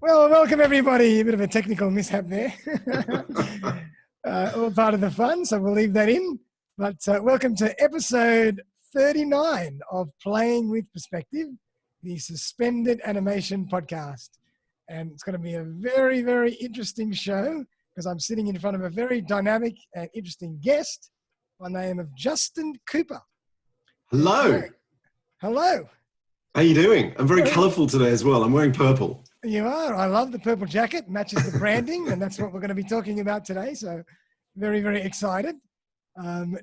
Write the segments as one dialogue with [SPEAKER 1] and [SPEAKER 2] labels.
[SPEAKER 1] Well, welcome everybody. A bit of a technical mishap there. All part of the fun, so we'll leave that in. But welcome to episode 39 of Playing with Perspective, the suspended animation podcast. And it's going to be a very, very interesting show because I'm sitting in front of a very dynamic and interesting guest by the name of Justin Cooper.
[SPEAKER 2] Hello.
[SPEAKER 1] Hello.
[SPEAKER 2] How are you doing? I'm very colourful today as well. I'm wearing purple.
[SPEAKER 1] You are. I love the purple jacket. Matches the branding, and that's what we're going to be talking about today. So very, very excited.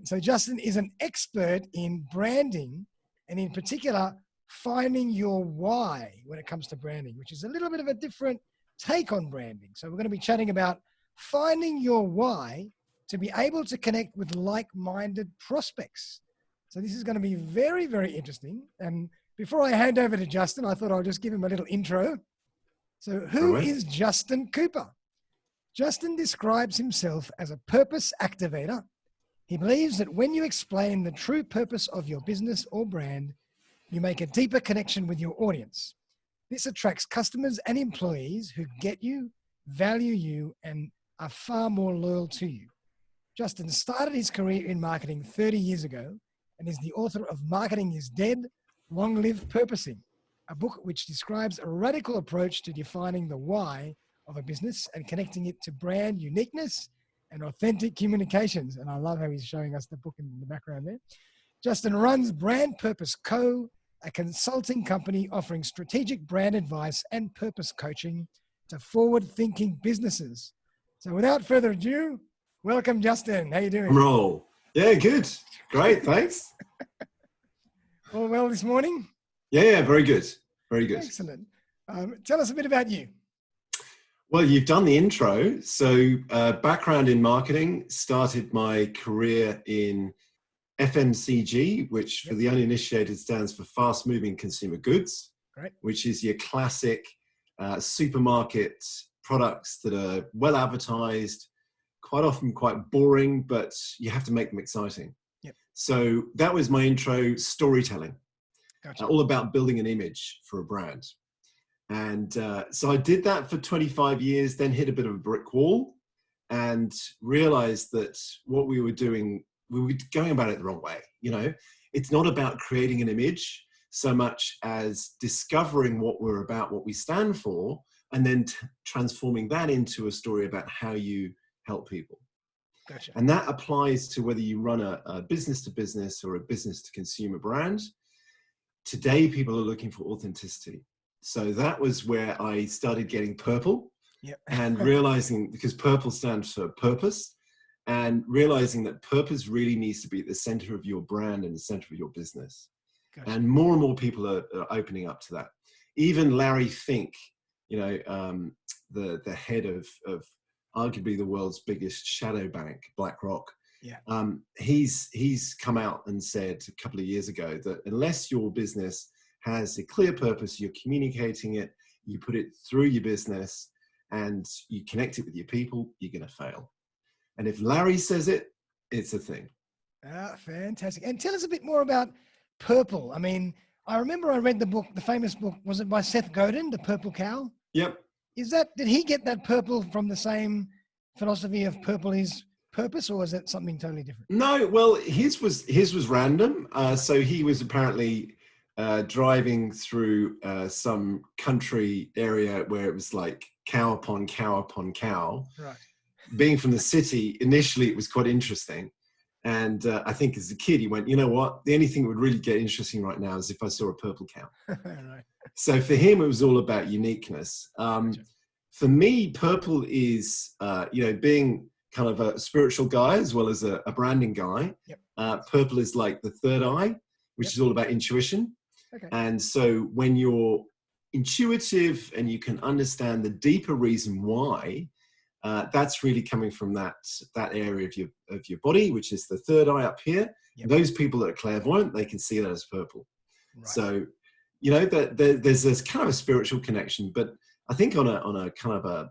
[SPEAKER 1] So Justin is an expert in branding, and in particular, finding your why when it comes to branding, which is a little bit of a different take on branding. So we're going to be chatting about finding your why to be able to connect with like-minded prospects. So this is going to be very, very interesting. And before I hand over to Justin, I thought I'll just give him a little intro. So who is Justin Cooper? Justin describes himself as a purpose activator. He believes that when you explain the true purpose of your business or brand, you make a deeper connection with your audience. This attracts customers and employees who get you, value you, and are far more loyal to you. Justin started his career in marketing 30 years ago and is the author of Marketing is Dead, Long Live Purposing, a book which describes a radical approach to defining the why of a business and connecting it to brand uniqueness and authentic communications. And I love how he's showing us the book in the background there. Justin runs Brand Purpose Co., a consulting company offering strategic brand advice and purpose coaching to forward-thinking businesses. So without further ado, welcome, Justin. How you doing?
[SPEAKER 2] Roll. Yeah, good. Great, thanks.
[SPEAKER 1] All well this morning?
[SPEAKER 2] Yeah, very good. Very good.
[SPEAKER 1] Excellent. Tell us a bit about you.
[SPEAKER 2] Well, you've done the intro. So background in marketing, started my career in FMCG, which for the uninitiated stands for fast moving consumer goods,
[SPEAKER 1] Great.
[SPEAKER 2] Which is your classic supermarket products that are well advertised, quite often quite boring, but you have to make them exciting.
[SPEAKER 1] Yep.
[SPEAKER 2] So that was my intro, storytelling.
[SPEAKER 1] Gotcha.
[SPEAKER 2] All about building an image for a brand. And so I did that for 25 years, then hit a bit of a brick wall and realized that what we were doing, we were going about it the wrong way. You know, it's not about creating an image so much as discovering what we're about, what we stand for, and then transforming that into a story about how you help people.
[SPEAKER 1] Gotcha.
[SPEAKER 2] And that applies to whether you run a business to business or a business to consumer brand. Today, people are looking for authenticity. So that was where I started getting purple.
[SPEAKER 1] Yep.
[SPEAKER 2] And realizing, because purple stands for purpose, and realizing that purpose really needs to be at the center of your brand and the center of your business. Gotcha. And more people are opening up to that. Even Larry Fink, you know, the head of arguably the world's biggest shadow bank, BlackRock,
[SPEAKER 1] yeah.
[SPEAKER 2] He's come out and said a couple of years ago that unless your business has a clear purpose, you're communicating it, you put it through your business, and you connect it with your people, you're going to fail. And if Larry says it, it's a thing.
[SPEAKER 1] Ah, fantastic. And tell us a bit more about purple. I mean, I remember I read the book, the famous book, was it by Seth Godin, The Purple Cow?
[SPEAKER 2] Yep.
[SPEAKER 1] Did he get that purple from the same philosophy of purple is purpose, or is that something totally different?
[SPEAKER 2] No, well, his was random. So he was apparently driving through some country area where it was like cow upon cow upon cow.
[SPEAKER 1] Right.
[SPEAKER 2] Being from the city, initially it was quite interesting. And I think as a kid, he went, you know what? The only thing that would really get interesting right now is if I saw a purple cow.
[SPEAKER 1] Right.
[SPEAKER 2] So for him, it was all about uniqueness.
[SPEAKER 1] Gotcha.
[SPEAKER 2] For me, purple is, being kind of a spiritual guy as well as a branding guy.
[SPEAKER 1] Yep.
[SPEAKER 2] Purple is like the third eye, which is all about intuition.
[SPEAKER 1] Okay.
[SPEAKER 2] And so when you're intuitive and you can understand the deeper reason why, that's really coming from that area of your body, which is the third eye up here. Yep. Those people that are clairvoyant, they can see that as purple. Right. So, you know, there's this kind of a spiritual connection, but I think on a kind of a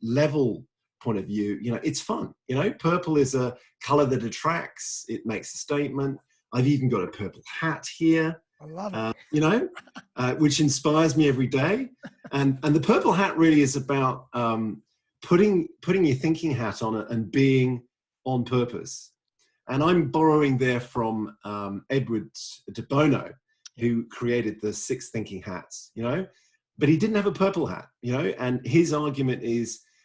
[SPEAKER 2] level point of view, it's fun. Purple is a color that attracts. It makes a statement. I've even got a purple hat here.
[SPEAKER 1] I love it.
[SPEAKER 2] Which inspires me every day. And the purple hat really is about putting your thinking hat on it and being on purpose. And I'm borrowing there from Edward de Bono, who created the 6 thinking hats, but he didn't have a purple hat, and his argument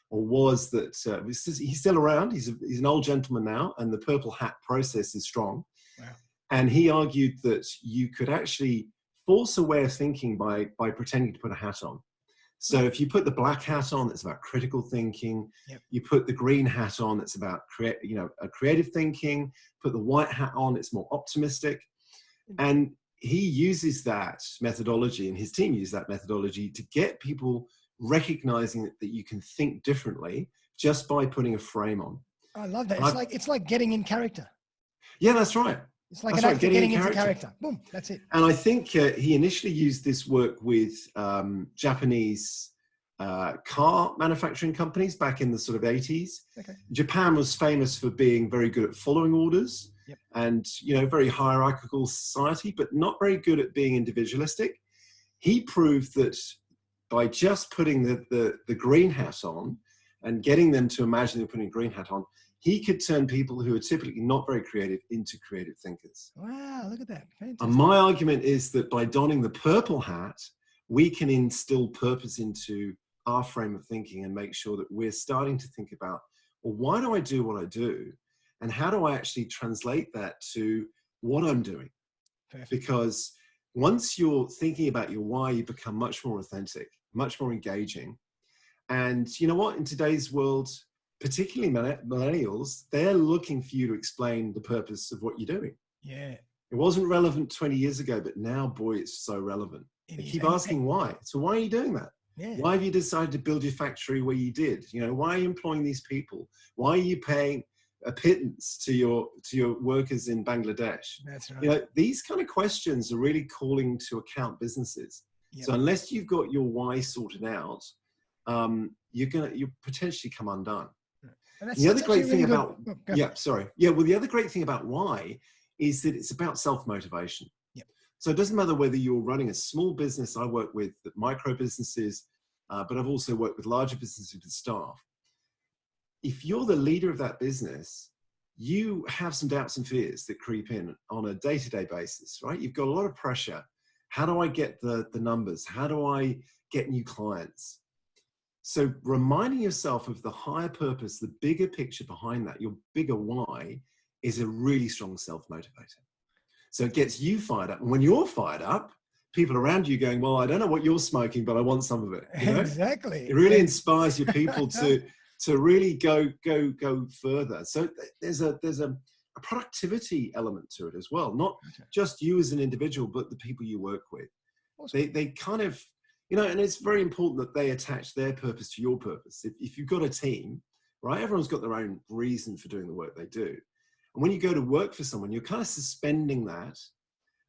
[SPEAKER 2] was that he's still around. He's an old gentleman now, and the purple hat process is strong.
[SPEAKER 1] Wow.
[SPEAKER 2] And he argued that you could actually force a way of thinking by pretending to put a hat on. So if you put the black hat on, that's about critical thinking.
[SPEAKER 1] Yep.
[SPEAKER 2] You put the green hat on, that's about creative thinking. Put the white hat on, it's more optimistic. And he uses that methodology, and his team use that methodology to get people recognizing that you can think differently just by putting a frame on.
[SPEAKER 1] I love that. It's like getting in character.
[SPEAKER 2] Yeah, that's right.
[SPEAKER 1] It's like getting into character. Boom, that's it.
[SPEAKER 2] And I think he initially used this work with Japanese car manufacturing companies back in the sort of 80s.
[SPEAKER 1] Okay.
[SPEAKER 2] Japan was famous for being very good at following orders.
[SPEAKER 1] Yep.
[SPEAKER 2] And, very hierarchical society, but not very good at being individualistic. He proved that by just putting the green hat on and getting them to imagine they're putting a green hat on, he could turn people who are typically not very creative into creative thinkers.
[SPEAKER 1] Wow, look at that. Fantastic.
[SPEAKER 2] And my argument is that by donning the purple hat, we can instill purpose into our frame of thinking and make sure that we're starting to think about, well, why do I do what I do? And how do I actually translate that to what I'm doing?
[SPEAKER 1] Perfect.
[SPEAKER 2] Because once you're thinking about your why, you become much more authentic, much more engaging. And you know what? In today's world, particularly millennials, they're looking for you to explain the purpose of what you're doing.
[SPEAKER 1] Yeah.
[SPEAKER 2] It wasn't relevant 20 years ago, but now, boy, it's so relevant. They keep asking why. So why are you doing that?
[SPEAKER 1] Yeah.
[SPEAKER 2] Why have you decided to build your factory where you did? Why are you employing these people? Why are you paying a pittance to your workers in Bangladesh?
[SPEAKER 1] That's right.
[SPEAKER 2] These kind of questions are really calling to account businesses. Yep. So unless you've got your why sorted out, you potentially come undone.
[SPEAKER 1] And
[SPEAKER 2] the other great thing about
[SPEAKER 1] the
[SPEAKER 2] other great thing about why is that it's about self-motivation.
[SPEAKER 1] Yep.
[SPEAKER 2] So it doesn't matter whether you're running a small business. I work with micro businesses, but I've also worked with larger businesses with staff. If you're the leader of that business, you have some doubts and fears that creep in on a day-to-day basis, right? You've got a lot of pressure. How do I get the numbers? How do I get new clients? So reminding yourself of the higher purpose, the bigger picture behind that, your bigger why, is a really strong self-motivator. So it gets you fired up. And when you're fired up, people around you going, well, I don't know what you're smoking, but I want some of it.
[SPEAKER 1] Exactly.
[SPEAKER 2] It really inspires your people to really go further. So there's a productivity element to it as well. Not just you as an individual, but the people you work with. Awesome. They kind of, and it's very important that they attach their purpose to your purpose. If you've got a team, right, everyone's got their own reason for doing the work they do. And when you go to work for someone, you're kind of suspending that,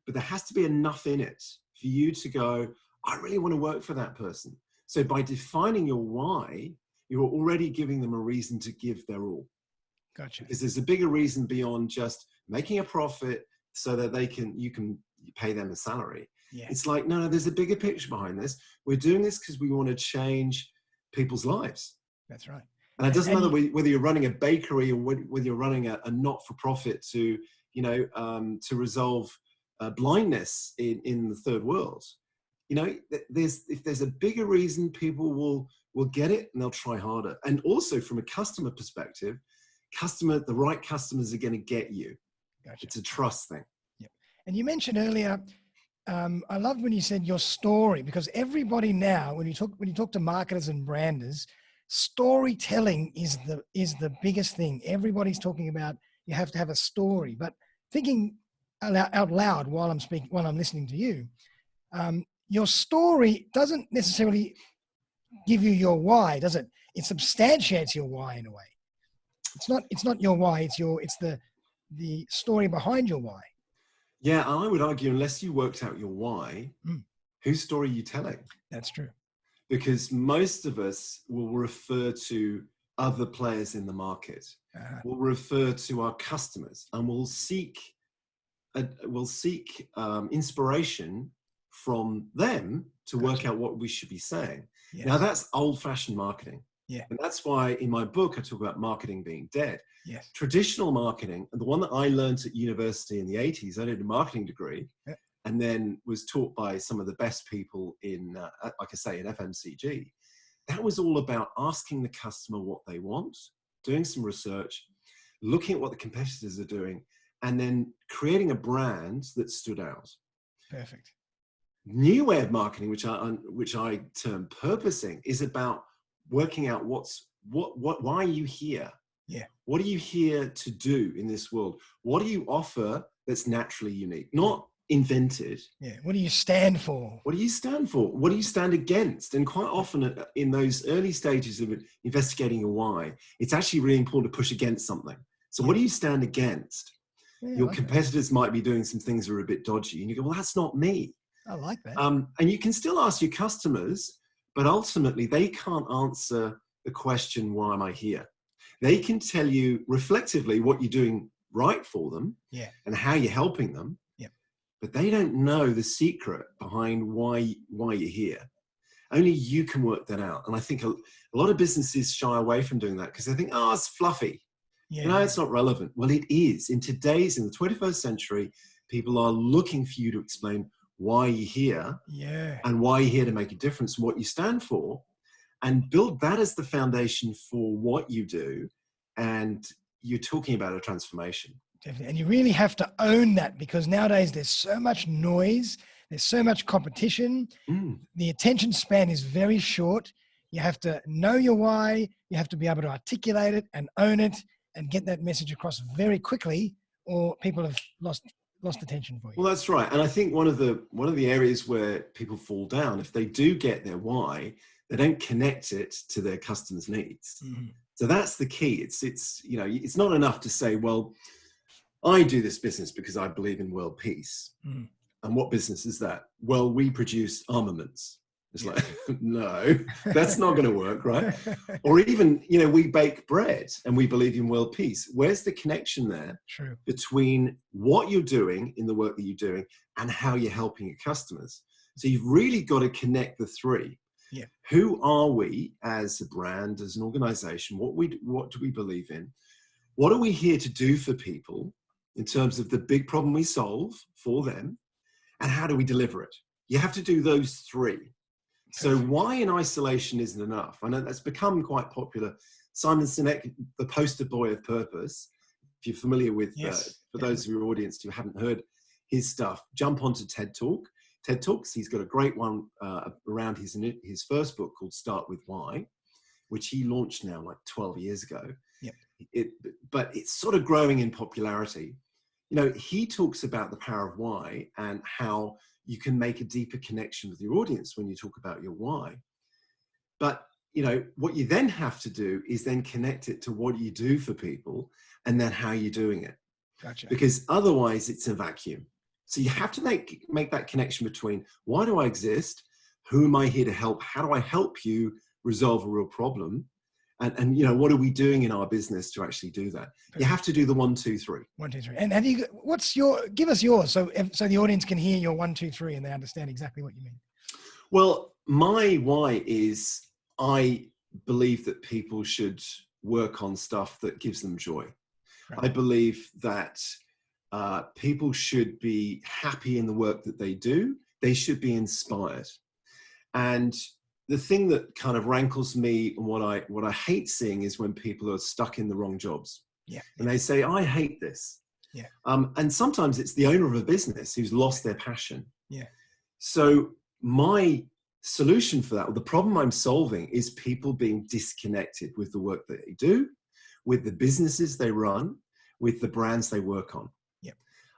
[SPEAKER 2] but there has to be enough in it for you to go, I really want to work for that person. So by defining your why, you're already giving them a reason to give their all.
[SPEAKER 1] Gotcha.
[SPEAKER 2] Because there's a bigger reason beyond just making a profit so that you can pay them a salary. Yeah. It's like, no, there's a bigger picture behind this. We're doing this because we want to change people's lives.
[SPEAKER 1] That's right.
[SPEAKER 2] And it doesn't matter whether you're running a bakery or whether you're running a not-for-profit to resolve blindness in the third world. If there's a bigger reason, people will get it and they'll try harder. And also from a customer perspective, the right customers are going to get you. Gotcha. It's a trust thing.
[SPEAKER 1] Yep. And you mentioned earlier, I loved when you said your story, because everybody now, when you talk to marketers and branders, storytelling is the biggest thing. Everybody's talking about you have to have a story. But thinking out loud while I'm listening to you, your story doesn't necessarily give you your why, does it? It substantiates your why in a way. It's not your why. It's the story behind your why.
[SPEAKER 2] Yeah, I would argue unless you worked out your why, whose story are you telling?
[SPEAKER 1] That's true.
[SPEAKER 2] Because most of us will refer to other players in the market. We'll refer to our customers, and we'll seek inspiration from them to work out what we should be saying.
[SPEAKER 1] Yes.
[SPEAKER 2] Now, that's old-fashioned marketing.
[SPEAKER 1] Yeah.
[SPEAKER 2] And that's why in my book, I talk about marketing being dead.
[SPEAKER 1] Yes.
[SPEAKER 2] Traditional marketing, and the one that I learned at university in the 80s, I did a marketing degree, and then was taught by some of the best people in, like I say, in FMCG. That was all about asking the customer what they want, doing some research, looking at what the competitors are doing, and then creating a brand that stood out.
[SPEAKER 1] Perfect.
[SPEAKER 2] New way of marketing, which I term purposing, is about working out why are you here?
[SPEAKER 1] Yeah.
[SPEAKER 2] What are you here to do in this world? What do you offer that's naturally unique, not invented?
[SPEAKER 1] Yeah. What do you stand for?
[SPEAKER 2] What do you stand for? What do you stand against? And quite often in those early stages of investigating your why, it's actually really important to push against something. So what do you stand against?
[SPEAKER 1] Yeah,
[SPEAKER 2] your competitors might be doing some things that are a bit dodgy, and you go, well, that's not me.
[SPEAKER 1] I like that.
[SPEAKER 2] And you can still ask your customers, but ultimately they can't answer the question, why am I here? They can tell you reflectively what you're doing right for them, and how you're helping them, but they don't know the secret behind why you're here. Only you can work that out. And I think a lot of businesses shy away from doing that because they think, oh, it's fluffy. It's not relevant. Well, it is. In the 21st century, people are looking for you to explain why you're here, and why you're here to make a difference, and what you stand for, and build that as the foundation for what you do. And you're talking about a transformation.
[SPEAKER 1] Definitely. And you really have to own that, because nowadays there's so much noise, there's so much competition. The attention span is very short. You have to know your why. You have to be able to articulate it and own it and get that message across very quickly, or people have lost attention for you.
[SPEAKER 2] Well, that's right. And I think one of the areas where people fall down, if they do get their why, they don't connect it to their customers' needs. So that's the key. It's not enough to say, well, I do this business because I believe in world peace. And what business is that? Well, we produce armaments. It's like, no, that's not going to work, right? Or even, we bake bread and we believe in world peace. Where's the connection there between what you're doing in the work that you're doing and how you're helping your customers? So you've really got to connect the three. Who are we as a brand, as an organization? What do we believe in? What are we here to do for people in terms of the big problem we solve for them? And how do we deliver it? You have to do those three. So why in isolation isn't enough? I know that's become quite popular. Simon Sinek, the poster boy of purpose, if you're familiar with, for those of your audience who haven't heard his stuff, jump onto TED Talks. He's got a great one around his first book called Start With Why, which he launched now like 12 years ago. But it's sort of growing in popularity. He talks about the power of why and how you can make a deeper connection with your audience when you talk about your why. But, what you then have to do is then connect it to what you do for people and then how you're doing it.
[SPEAKER 1] Gotcha.
[SPEAKER 2] Because otherwise it's a vacuum. So you have to make that connection between why do I exist? Who am I here to help? How do I help you resolve a real problem? And what are we doing in our business to actually do that? You have to do the 1, 2, 3.
[SPEAKER 1] 1, 2, 3. And give us yours so the audience can hear your 1, 2, 3 and they understand exactly what you mean.
[SPEAKER 2] Well, my why is I believe that people should work on stuff that gives them joy. Right. I believe that people should be happy in the work that they do. They should be inspired. And the thing that kind of rankles me and what I hate seeing is when people are stuck in the wrong jobs. And they say, I hate this. And sometimes it's the owner of a business who's lost their passion. So my solution for that, or the problem I'm solving, is people being disconnected with the work that they do, with the businesses they run, with the brands they work on.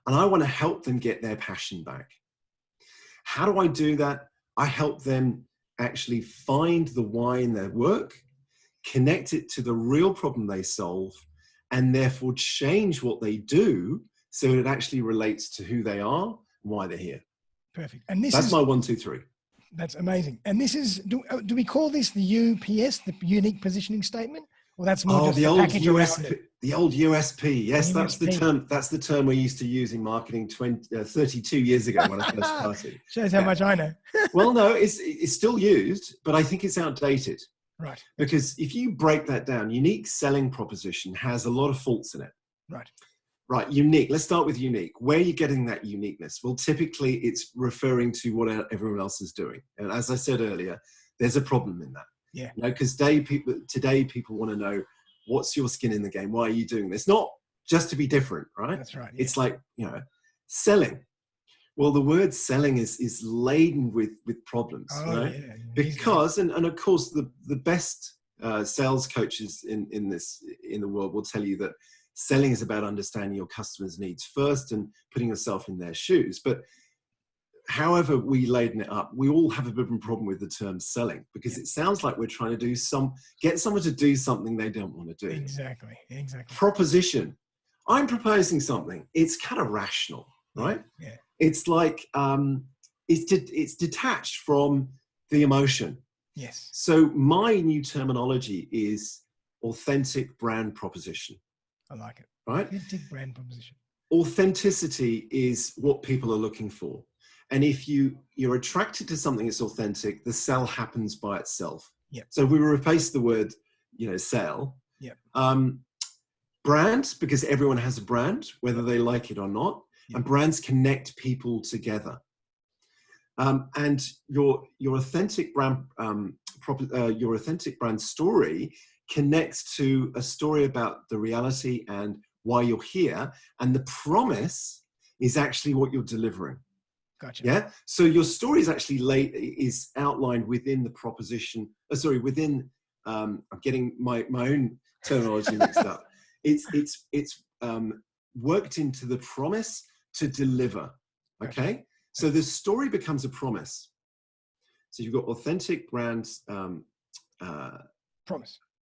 [SPEAKER 2] And I want to help them get their passion back. How do I do that? I help them actually find the why in their work, connect it to the real problem they solve, and therefore change what they do so it actually relates to who they are and why they're here.
[SPEAKER 1] Perfect. And
[SPEAKER 2] that's my 1, 2, 3.
[SPEAKER 1] That's amazing. And this is, do we call this the UPS, the unique positioning statement? Or that's more
[SPEAKER 2] Oh,
[SPEAKER 1] just
[SPEAKER 2] the
[SPEAKER 1] the
[SPEAKER 2] old
[SPEAKER 1] package around
[SPEAKER 2] USP,
[SPEAKER 1] it?
[SPEAKER 2] the old USP. Yes, that's the
[SPEAKER 1] USP.
[SPEAKER 2] term. That's the term we used to use in marketing 32 years ago when I first started.
[SPEAKER 1] Shows how much I know.
[SPEAKER 2] Well, no, it's still used, but I think it's outdated.
[SPEAKER 1] Right.
[SPEAKER 2] Because if you break that down, unique selling proposition has a lot of faults in it.
[SPEAKER 1] Right.
[SPEAKER 2] Right, unique. Let's start with unique. Where are you getting that uniqueness? Well, typically it's referring to what everyone else is doing. And as I said earlier, there's a problem in that.
[SPEAKER 1] Yeah.
[SPEAKER 2] You know, because today people want to know, what's your skin in the game? Why are you doing this? Not just to be different, right?
[SPEAKER 1] That's right. Yeah.
[SPEAKER 2] It's like, you know, selling. Well, the word selling is laden with problems,
[SPEAKER 1] Oh,
[SPEAKER 2] you know?
[SPEAKER 1] yeah.
[SPEAKER 2] Because, and of course, the best sales coaches in the world will tell you that selling is about understanding your customers' needs first and putting yourself in their shoes. But however we laden it up, we all have a bit of a problem with the term selling, because it sounds like we're trying to get someone to do something they don't want to do.
[SPEAKER 1] Exactly.
[SPEAKER 2] Proposition. I'm proposing something. It's kind of rational, right?
[SPEAKER 1] Yeah.
[SPEAKER 2] It's like, it's detached from the emotion.
[SPEAKER 1] Yes.
[SPEAKER 2] So my new terminology is authentic brand proposition.
[SPEAKER 1] I like it.
[SPEAKER 2] Right?
[SPEAKER 1] Authentic brand proposition.
[SPEAKER 2] Authenticity is what people are looking for. And if you're attracted to something that's authentic, the sell happens by itself.
[SPEAKER 1] Yep.
[SPEAKER 2] So we replace the word, sell.
[SPEAKER 1] Yep.
[SPEAKER 2] Brand, because everyone has a brand, whether they like it or not.
[SPEAKER 1] Yep.
[SPEAKER 2] And brands connect people together. And your authentic brand, your authentic brand story connects to a story about the reality and why you're here. And the promise is actually what you're delivering.
[SPEAKER 1] Gotcha.
[SPEAKER 2] Yeah. So your story is actually is outlined within the proposition. Within. I'm getting my own terminology mixed up. It's worked into the promise to deliver. Okay. Gotcha. So the story becomes a promise. So you've got authentic brands.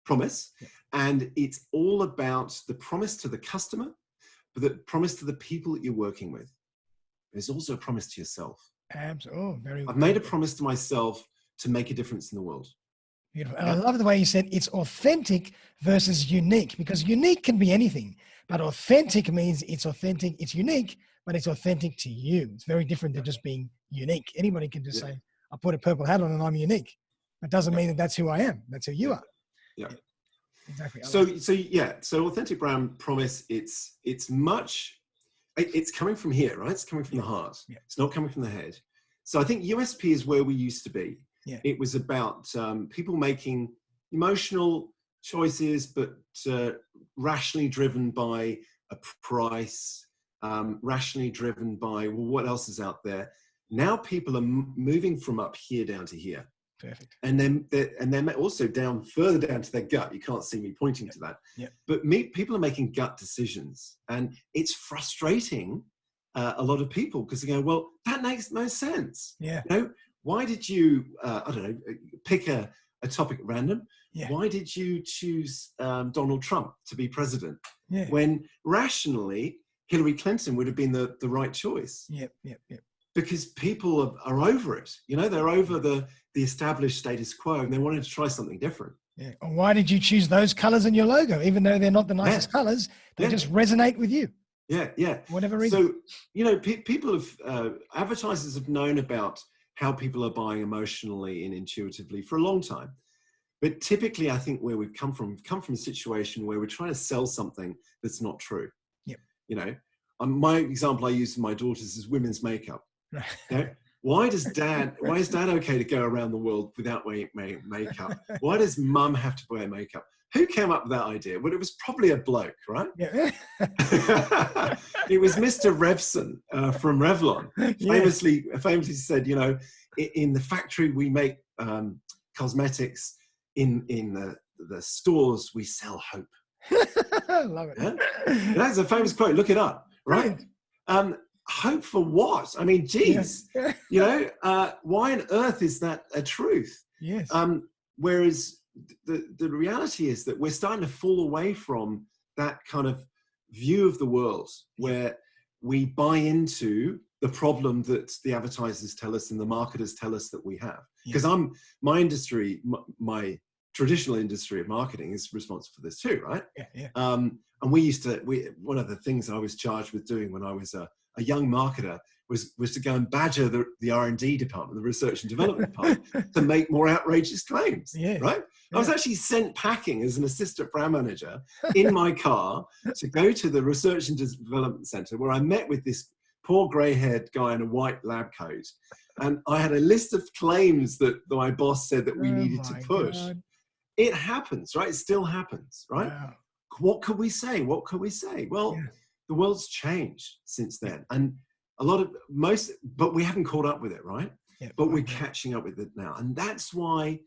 [SPEAKER 2] Promise. Yeah. And it's all about the promise to the customer, but the promise to the people that you're working with. There's also a promise to yourself.
[SPEAKER 1] Absolutely. Oh, very well.
[SPEAKER 2] I've made a promise to myself to make a difference in the world.
[SPEAKER 1] Beautiful. And I love the way you said it's authentic versus unique, because unique can be anything, but authentic means it's authentic, it's unique, but it's authentic to you. It's very different than just being unique. Anybody can just say, I put a purple hat on and I'm unique. That doesn't mean that that's who I am. That's who you are.
[SPEAKER 2] Yeah.
[SPEAKER 1] Exactly.
[SPEAKER 2] So authentic brand promise, it's coming from here, right? It's coming from the heart. Yeah. It's not coming from the head. So I think USP is where we used to be. Yeah. It was about people making emotional choices, but rationally driven by a price, rationally driven by, well, what else is out there? Now people are moving from up here down to here.
[SPEAKER 1] Perfect.
[SPEAKER 2] And then also further down to their gut. You can't see me pointing to that.
[SPEAKER 1] Yeah.
[SPEAKER 2] But people are making gut decisions, and it's frustrating a lot of people, because they go, well, that makes no sense.
[SPEAKER 1] Yeah.
[SPEAKER 2] Why did you, I don't know, pick a topic at random?
[SPEAKER 1] Yeah.
[SPEAKER 2] Why did you choose Donald Trump to be president?
[SPEAKER 1] Yeah.
[SPEAKER 2] When rationally, Hillary Clinton would have been the right choice.
[SPEAKER 1] Yep.
[SPEAKER 2] Because people are over it. They're over the established status quo, and they wanted to try something different.
[SPEAKER 1] Yeah. Or why did you choose those colors in your logo? Even though they're not the nicest colors, they just resonate with you.
[SPEAKER 2] Yeah.
[SPEAKER 1] Whatever reason.
[SPEAKER 2] So, people have, advertisers have known about how people are buying emotionally and intuitively for a long time. But typically, I think where we've come from a situation where we're trying to sell something that's not true.
[SPEAKER 1] Yep.
[SPEAKER 2] My example I use for my daughters is women's makeup. Why is dad okay to go around the world without wearing makeup? Why does mum have to wear makeup? Who came up with that idea? Well, it was probably a bloke, right?
[SPEAKER 1] Yeah.
[SPEAKER 2] It was Mr. Revson from Revlon. Famously said, in the factory we make cosmetics, in the stores we sell hope.
[SPEAKER 1] I love it.
[SPEAKER 2] Yeah? That's a famous quote. Look it up, right? Hope for what? I mean, geez, why on earth is that a truth?
[SPEAKER 1] Yes.
[SPEAKER 2] Whereas the reality is that we're starting to fall away from that kind of view of the world where we buy into the problem that the advertisers tell us and the marketers tell us that we have. Because my industry, my traditional industry of marketing is responsible for this too, right?
[SPEAKER 1] Yeah.
[SPEAKER 2] And one of the things I was charged with doing when I was a young marketer was to go and badger the R&D department, the research and development department, to make more outrageous claims, right? I was actually sent packing as an assistant brand manager in my car to go to the research and development center, where I met with this poor grey-haired guy in a white lab coat. And I had a list of claims that my boss said that we needed to push. God. It happens, right? It still happens, right? Wow. What could we say? What could we say? Well, the world's changed since then. And but we haven't caught up with it, right? Yeah, but we're catching up with it now. And that's why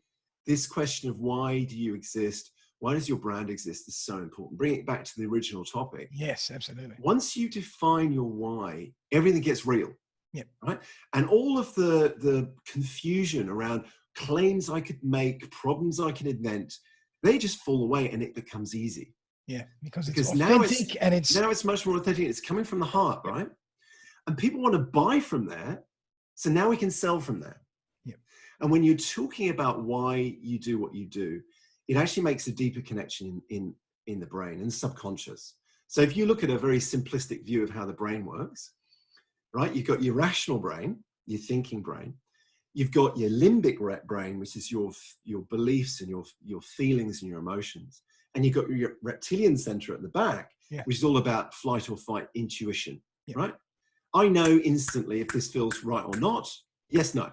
[SPEAKER 2] this question of why do you exist? Why does your brand exist is so important. Bring it back to the original topic.
[SPEAKER 1] Yes, absolutely.
[SPEAKER 2] Once you define your why, everything gets real.
[SPEAKER 1] Yep.
[SPEAKER 2] Right. And all of the confusion around claims I could make, problems I can invent, they just fall away and it becomes easy.
[SPEAKER 1] Yeah. Because it's authentic
[SPEAKER 2] now it's much more authentic. It's coming from the heart, right? And people want to buy from there. So now we can sell from there.
[SPEAKER 1] Yep.
[SPEAKER 2] And when you're talking about why you do what you do, it actually makes a deeper connection in the brain and the subconscious. So if you look at a very simplistic view of how the brain works, right? You've got your rational brain, your thinking brain. You've got your limbic brain, which is your beliefs and your feelings and your emotions. And you've got your reptilian center at the back, which is all about flight or fight intuition, right? I know instantly if this feels right or not. Yes, no.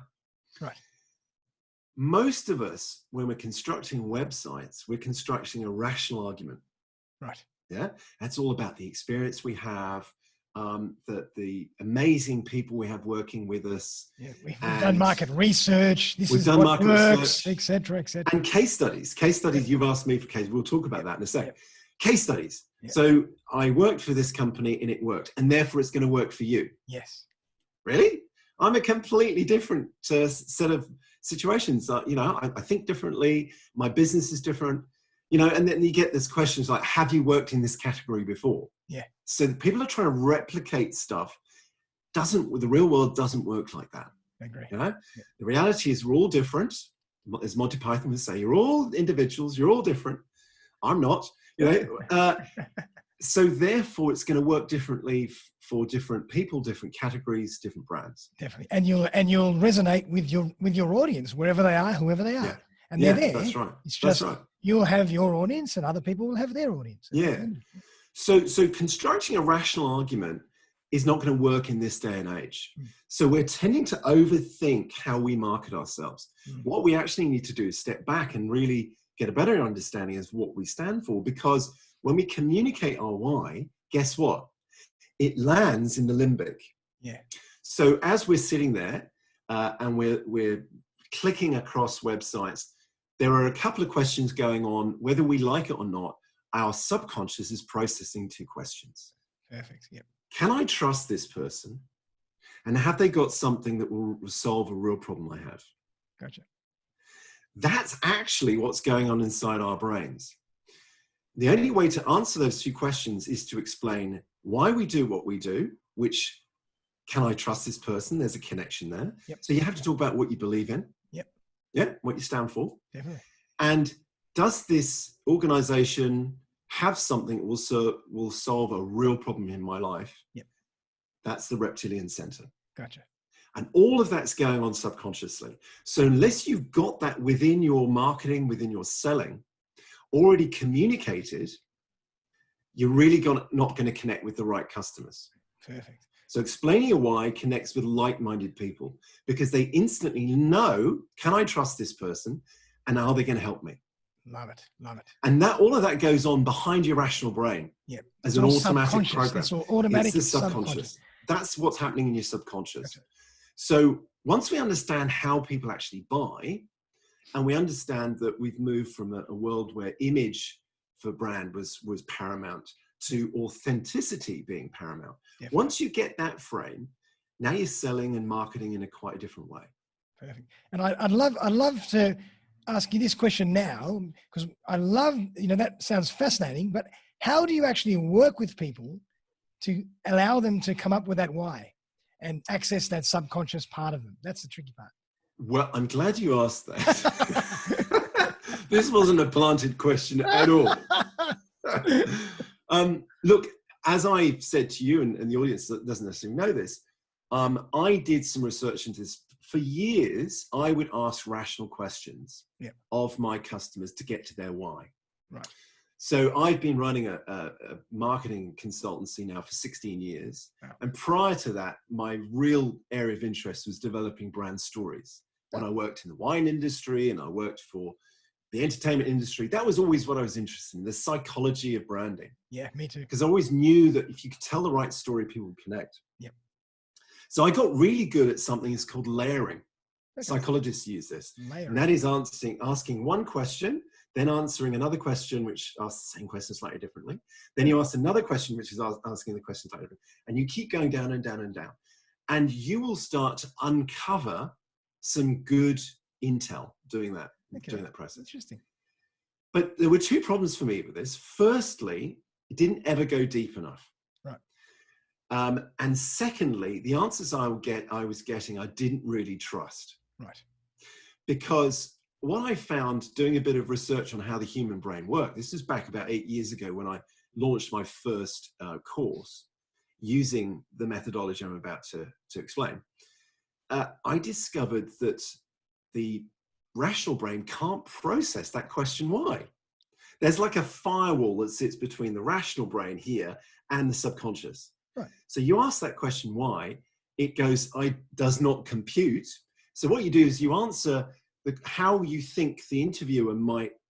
[SPEAKER 1] Right.
[SPEAKER 2] Most of us, when we're constructing websites, we're constructing a rational argument.
[SPEAKER 1] Right.
[SPEAKER 2] Yeah. That's all about the experience we have, the amazing people we have working with us.
[SPEAKER 1] Yeah, we've done market research. We've done market research, et cetera, et cetera.
[SPEAKER 2] And case studies. You've asked me for case. We'll talk about that in a sec. Case studies.
[SPEAKER 1] Yeah.
[SPEAKER 2] So I worked for this company and it worked, and therefore it's going to work for you.
[SPEAKER 1] Yes.
[SPEAKER 2] Really? I'm a completely different set of situations. I think differently. My business is different. And then you get these questions like, have you worked in this category before?
[SPEAKER 1] Yeah.
[SPEAKER 2] So people are trying to replicate stuff. The real world doesn't work like that.
[SPEAKER 1] I agree.
[SPEAKER 2] The reality is we're all different. As Monty Python would say, you're all individuals. You're all different. I'm not. So therefore, it's going to work differently for different people, different categories, different brands.
[SPEAKER 1] Definitely, and you'll resonate with your audience wherever they are, whoever they are.
[SPEAKER 2] Yeah.
[SPEAKER 1] And they're there.
[SPEAKER 2] That's right.
[SPEAKER 1] It's just
[SPEAKER 2] right.
[SPEAKER 1] You'll have your audience, and other people will have their audience.
[SPEAKER 2] Yeah. So constructing a rational argument is not going to work in this day and age. So we're tending to overthink how we market ourselves. What we actually need to do is step back and really get a better understanding of what we stand for, because when we communicate our why, guess what? It lands in the limbic.
[SPEAKER 1] Yeah.
[SPEAKER 2] So as we're sitting there and we're clicking across websites, there are a couple of questions going on. Whether we like it or not, our subconscious is processing two questions.
[SPEAKER 1] Perfect. Yep.
[SPEAKER 2] Can I trust this person? And have they got something that will solve a real problem I have?
[SPEAKER 1] Gotcha.
[SPEAKER 2] That's actually what's going on inside our brains. The only way to answer those two questions is to explain why we do what we do, which, can I trust this person? There's a connection there.
[SPEAKER 1] Yep.
[SPEAKER 2] So you have to talk about what you believe in.
[SPEAKER 1] Yep.
[SPEAKER 2] Yeah, what you stand for.
[SPEAKER 1] Definitely.
[SPEAKER 2] And does this organization have something that will solve a real problem in my life?
[SPEAKER 1] Yep.
[SPEAKER 2] That's the reptilian center.
[SPEAKER 1] Gotcha.
[SPEAKER 2] And all of that's going on subconsciously. So unless you've got that within your marketing, within your selling, already communicated, you're really not going to connect with the right customers.
[SPEAKER 1] Perfect.
[SPEAKER 2] So explaining your why connects with like-minded people, because they instantly know, can I trust this person? And are they going to help me?
[SPEAKER 1] Love it. Love it.
[SPEAKER 2] And all of that goes on behind your rational brain.
[SPEAKER 1] Yep.
[SPEAKER 2] As an automatic program.
[SPEAKER 1] It's all automatic.
[SPEAKER 2] It's the subconscious. That's what's happening in your subconscious. Gotcha. So once we understand how people actually buy, and we understand that we've moved from a world where image for brand was paramount to authenticity being paramount. Definitely. Once you get that frame, now you're selling and marketing in a quite a different way.
[SPEAKER 1] Perfect. And I'd love to ask you this question now, because I love, that sounds fascinating, but how do you actually work with people to allow them to come up with that why and access that subconscious part of them? That's the tricky part.
[SPEAKER 2] Well, I'm glad you asked that. This wasn't a planted question at all. Look, as I said to you and the audience that doesn't necessarily know this, I did some research into this. For years, I would ask rational questions of my customers to get to their why.
[SPEAKER 1] Right.
[SPEAKER 2] So I've been running a marketing consultancy now for 16 years. Wow. And prior to that, my real area of interest was developing brand stories. When I worked in the wine industry and I worked for the entertainment industry, that was always what I was interested in, the psychology of branding.
[SPEAKER 1] Yeah, me too.
[SPEAKER 2] Because I always knew that if you could tell the right story, people would connect.
[SPEAKER 1] Yep.
[SPEAKER 2] So I got really good at something that's called layering. Okay. Psychologists use this. Layering. And that is asking one question, then answering another question, which asks the same question slightly differently. Then you ask another question, which is asking the question slightly differently. And you keep going down and down and down. And you will start to uncover some good intel doing that, doing that process.
[SPEAKER 1] Interesting.
[SPEAKER 2] But there were two problems for me with this. Firstly, it didn't ever go deep enough.
[SPEAKER 1] Right.
[SPEAKER 2] And secondly, the answers I was getting, I didn't really trust.
[SPEAKER 1] Right.
[SPEAKER 2] Because what I found doing a bit of research on how the human brain worked, this is back about 8 years ago when I launched my first course using the methodology I'm about to explain. I discovered that the rational brain can't process that question why. There's like a firewall that sits between the rational brain here and the subconscious. Right. So you ask that question why, it goes, does not compute. So what you do is you answer how you think the interviewer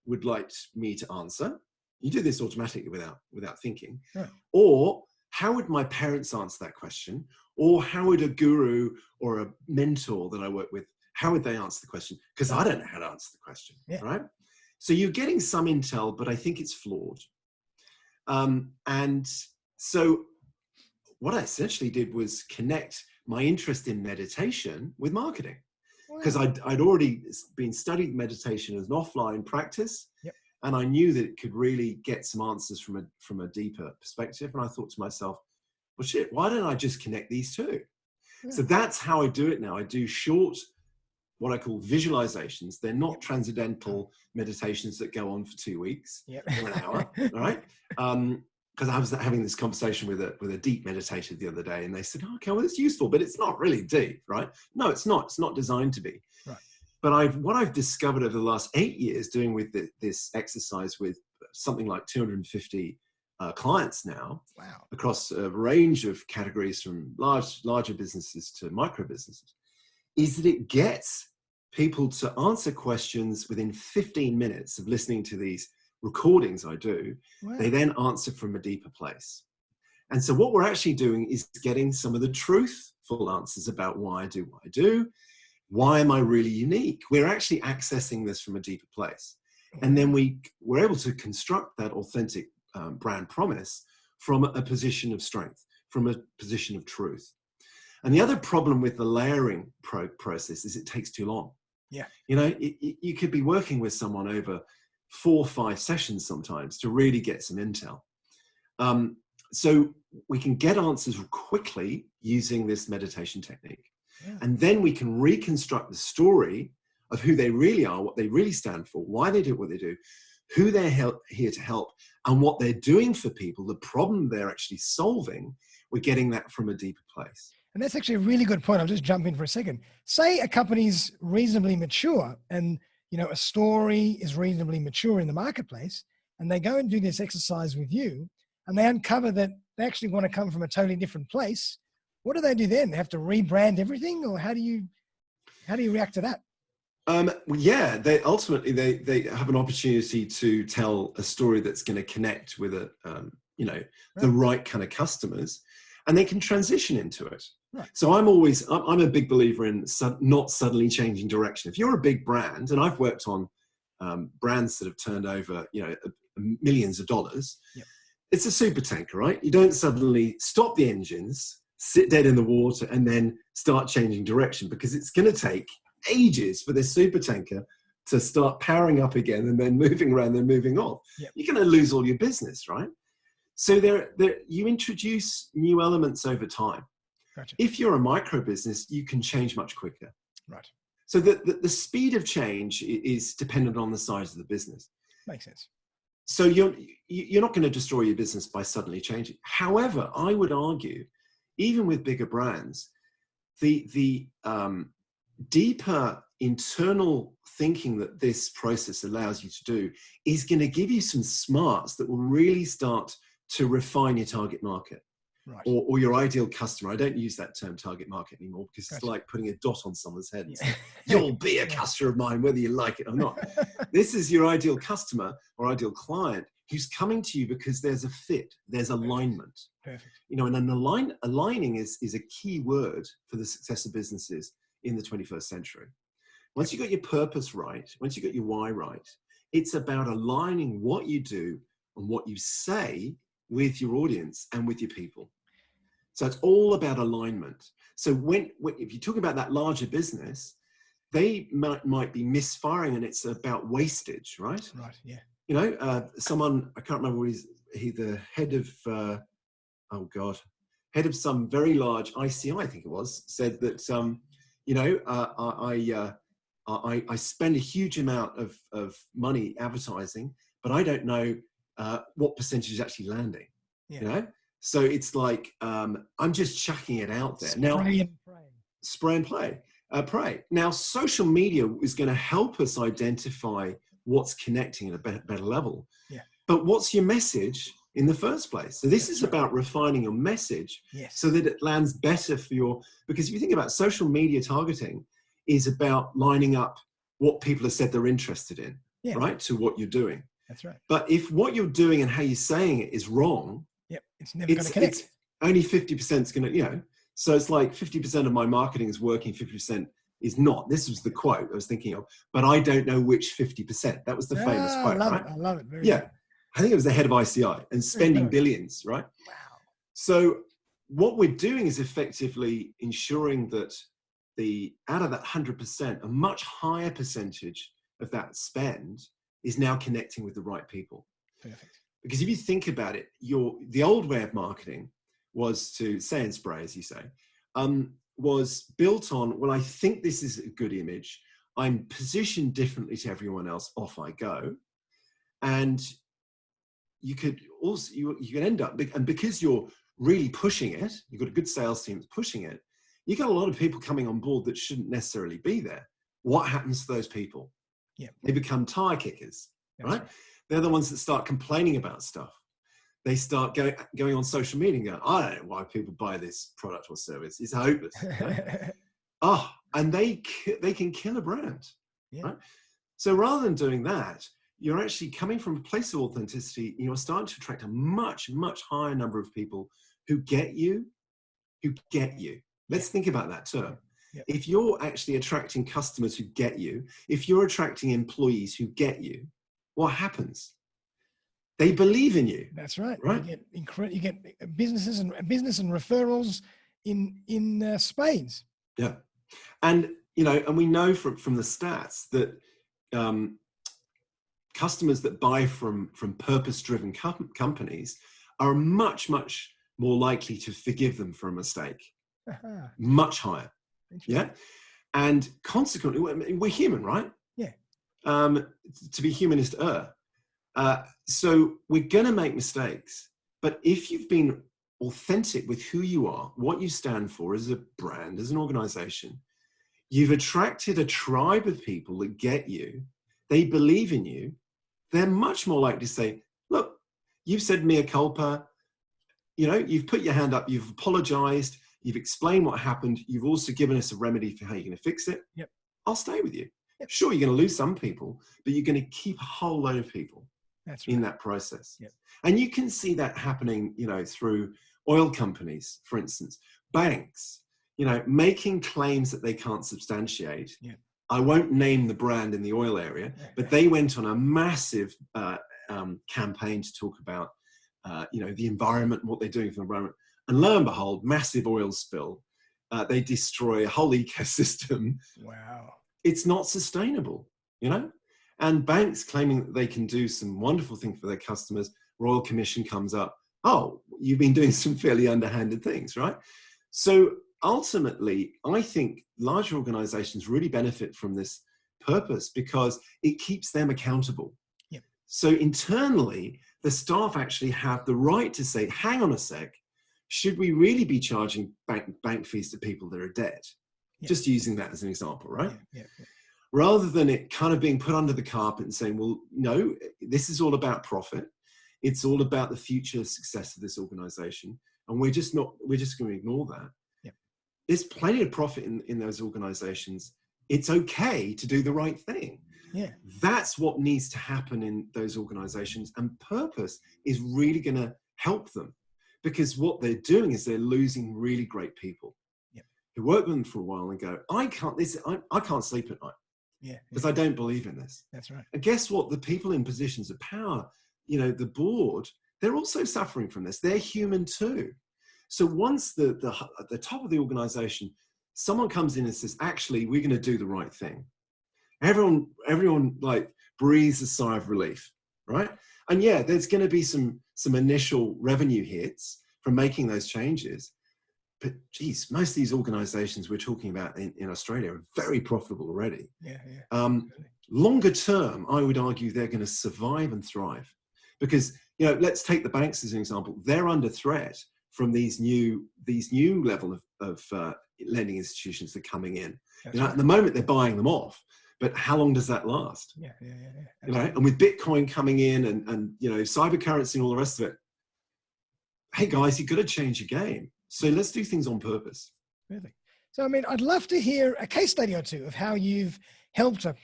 [SPEAKER 2] would like me to answer. You do this automatically without thinking. Right. Or how would my parents answer that question? Or how would a guru or a mentor that I work with, how would they answer the question? Because I don't know how to answer the question, right? So you're getting some intel, but I think it's flawed. And so what I essentially did was connect my interest in meditation with marketing. Because I'd already been studying meditation as an offline practice. Yep. And I knew that it could really get some answers from a deeper perspective. And I thought to myself, well, shit, why don't I just connect these two? Yeah. So that's how I do it now. I do short, what I call visualizations. They're not transcendental meditations that go on for 2 weeks or an hour, all right? Because I was having this conversation with a deep meditator the other day, and they said, okay, well, it's useful, but it's not really deep, right? No, it's not. It's not designed to be. Right. But what I've discovered over the last 8 years doing with this exercise with something like 250 clients now, across a range of categories from larger businesses to micro businesses, is that it gets people to answer questions within 15 minutes of listening to these recordings I do. Wow. They then answer from a deeper place. And so what we're actually doing is getting some of the truthful answers about why I do what I do. Why am I really unique? We're actually accessing this from a deeper place. And then we're able to construct that authentic brand promise from a position of strength, from a position of truth. And the other problem with the layering process is it takes too long. Yeah. You know, you could be working with someone over 4 or 5 sessions sometimes to really get some intel. So we can get answers quickly using this meditation technique. Yeah. And then we can reconstruct the story of who they really are, what they really stand for, why they do what they do, who they're here to help, and what they're doing for people, the problem they're actually solving. We're getting that from a deeper place.
[SPEAKER 1] And that's actually a really good point. I'll just jump in for a second. Say a company's reasonably mature and, you know, a story is reasonably mature in the marketplace, and they go and do this exercise with you, and they uncover that they actually want to come from a totally different place. What do they do then? They have to rebrand everything, or how do you react to that?
[SPEAKER 2] Yeah, they ultimately have an opportunity to tell a story that's going to connect with the right kind of customers, and they can transition into it. Right. So I'm a big believer in not suddenly changing direction. If you're a big brand, and I've worked on brands that have turned over, millions of dollars, yep. It's a super tanker, right? You don't suddenly stop the engines, sit dead in the water, and then start changing direction, because it's going to take ages for this super tanker to start powering up again and then moving around and moving off. Yep. You're going to lose all your business, right? So you introduce new elements over time. Gotcha. If you're a micro business, you can change much quicker.
[SPEAKER 1] Right.
[SPEAKER 2] So the speed of change is dependent on the size of the business.
[SPEAKER 1] Makes sense.
[SPEAKER 2] So you're not going to destroy your business by suddenly changing. However, I would argue, even with bigger brands, the deeper internal thinking that this process allows you to do is going to give you some smarts that will really start to refine your target market.
[SPEAKER 1] Right.
[SPEAKER 2] Or your ideal customer. I don't use that term target market anymore because
[SPEAKER 1] Gotcha.
[SPEAKER 2] it's like putting a dot on someone's head and
[SPEAKER 1] Yeah.
[SPEAKER 2] saying, you'll be a customer of mine, whether you like it or not. This is your ideal customer or ideal client who's coming to you because there's a fit, there's alignment.
[SPEAKER 1] Perfect.
[SPEAKER 2] You know, and aligning is a key word for the success of businesses in the 21st century. Once you got your purpose right, once you got your why right, it's about aligning what you do and what you say with your audience and with your people. So it's all about alignment. So if you talk about that larger business, they might be misfiring, and it's about wastage, right?
[SPEAKER 1] Right. Yeah.
[SPEAKER 2] You know, someone, I can't remember, the head of, head of some very large ICI, I think it was, said that, you know, I spend a huge amount of money advertising, but I don't know what percentage is actually landing.
[SPEAKER 1] Yeah.
[SPEAKER 2] You know, so it's like I'm just chucking it out there. Spray and pray. Now, social media is going to help us identify what's connecting at a better level.
[SPEAKER 1] Yeah.
[SPEAKER 2] But what's your message in the first place? So this is about refining your message, so that it lands better for your. Because if you think about social media targeting, is about lining up what people have said they're interested in, right, to what you're doing.
[SPEAKER 1] That's right.
[SPEAKER 2] But if what you're doing and how you're saying it is wrong,
[SPEAKER 1] it's never going to connect.
[SPEAKER 2] It's only 50% is going to, you know, so it's like 50% of my marketing is working, 50% is not. This was the quote I was thinking of, but I don't know which 50%. That was the famous quote, right?
[SPEAKER 1] I love it. Very
[SPEAKER 2] good. I think it was the head of ICI and spending billions, right?
[SPEAKER 1] Wow.
[SPEAKER 2] So what we're doing is effectively ensuring that out of that 100%, a much higher percentage of that spend is now connecting with the right people.
[SPEAKER 1] Perfect.
[SPEAKER 2] Because if you think about it, the old way of marketing was to say and spray, as you say, was built on, well, I think this is a good image. I'm positioned differently to everyone else. Off I go. And you could also, you can end up, and because you're really pushing it, you've got a good sales team that's pushing it, you got a lot of people coming on board that shouldn't necessarily be there. What happens to those people?
[SPEAKER 1] Yeah.
[SPEAKER 2] They become tire kickers, right? They're the ones that start complaining about stuff. They start going on social media and going, I don't know why people buy this product or service. It's hopeless. And they can kill a brand. Right? So rather than doing that, you're actually coming from a place of authenticity, and you're starting to attract a much, much higher number of people who get you. Let's think about that term. If you're actually attracting customers who get you, if you're attracting employees who get you, what happens? They believe in you.
[SPEAKER 1] That's right.
[SPEAKER 2] Right.
[SPEAKER 1] You get business and referrals in spades.
[SPEAKER 2] Yeah, and you know, and we know from the stats that customers that buy from purpose-driven companies are much more likely to forgive them for a mistake. Much higher. Yeah, and consequently, we're human, right?
[SPEAKER 1] Yeah.
[SPEAKER 2] To be human is to err. So we're going to make mistakes. But if you've been authentic with who you are, what you stand for as a brand, as an organization, you've attracted a tribe of people that get you. They believe in you. They're much more likely to say, look, you've said mea culpa. You know, you've put your hand up. You've apologized. You've explained what happened. You've also given us a remedy for how you're going to fix it.
[SPEAKER 1] Yep.
[SPEAKER 2] I'll stay with you. Yep. Sure, you're going to lose some people, but you're going to keep a whole load of people in that process.
[SPEAKER 1] Yep.
[SPEAKER 2] And you can see that happening, you know, through oil companies, for instance, banks, you know, making claims that they can't substantiate. Yep. I won't name the brand in the oil area, but they went on a massive campaign to talk about, you know, the environment, what they're doing for the environment. And lo and behold, massive oil spill. They destroy a whole ecosystem.
[SPEAKER 1] Wow.
[SPEAKER 2] It's not sustainable, you know? And banks claiming that they can do some wonderful things for their customers. Royal Commission comes up. Oh, you've been doing some fairly underhanded things, right? So ultimately, I think larger organizations really benefit from this purpose because it keeps them accountable.
[SPEAKER 1] Yep.
[SPEAKER 2] So internally, the staff actually have the right to say, hang on a sec, should we really be charging bank fees to people that are dead?
[SPEAKER 1] Yep.
[SPEAKER 2] Just using that as an example, right?
[SPEAKER 1] Yeah.
[SPEAKER 2] Rather than it kind of being put under the carpet and saying, well, no, this is all about profit. It's all about the future success of this organization. And we're just going to ignore that.
[SPEAKER 1] Yep.
[SPEAKER 2] There's plenty of profit in those organizations. It's okay to do the right thing.
[SPEAKER 1] Yeah.
[SPEAKER 2] That's what needs to happen in those organizations. And purpose is really going to help them, because what they're doing is they're losing really great people who work with them for a while and go, I can't sleep at night.
[SPEAKER 1] Yeah.
[SPEAKER 2] Because I don't believe in this.
[SPEAKER 1] That's right.
[SPEAKER 2] And guess what? The people in positions of power, the board, they're also suffering from this. They're human too. So once the top of the organization, someone comes in and says, actually, we're going to do the right thing. Everyone like breathes a sigh of relief, right? And yeah, there's going to be some initial revenue hits from making those changes. But geez, most of these organizations we're talking about in Australia are very profitable already.
[SPEAKER 1] Yeah.
[SPEAKER 2] Longer term, I would argue they're going to survive and thrive, because let's take the banks as an example. They're under threat from these new level of lending institutions that are coming in.
[SPEAKER 1] Right.
[SPEAKER 2] At the moment they're buying them off, but how long does that last?
[SPEAKER 1] Yeah.
[SPEAKER 2] And with Bitcoin coming in and cyber currency and all the rest of it, hey guys, you've got to change your game. So let's do things on purpose.
[SPEAKER 1] Perfect. So, I mean, I'd love to hear a case study or two of how you've helped an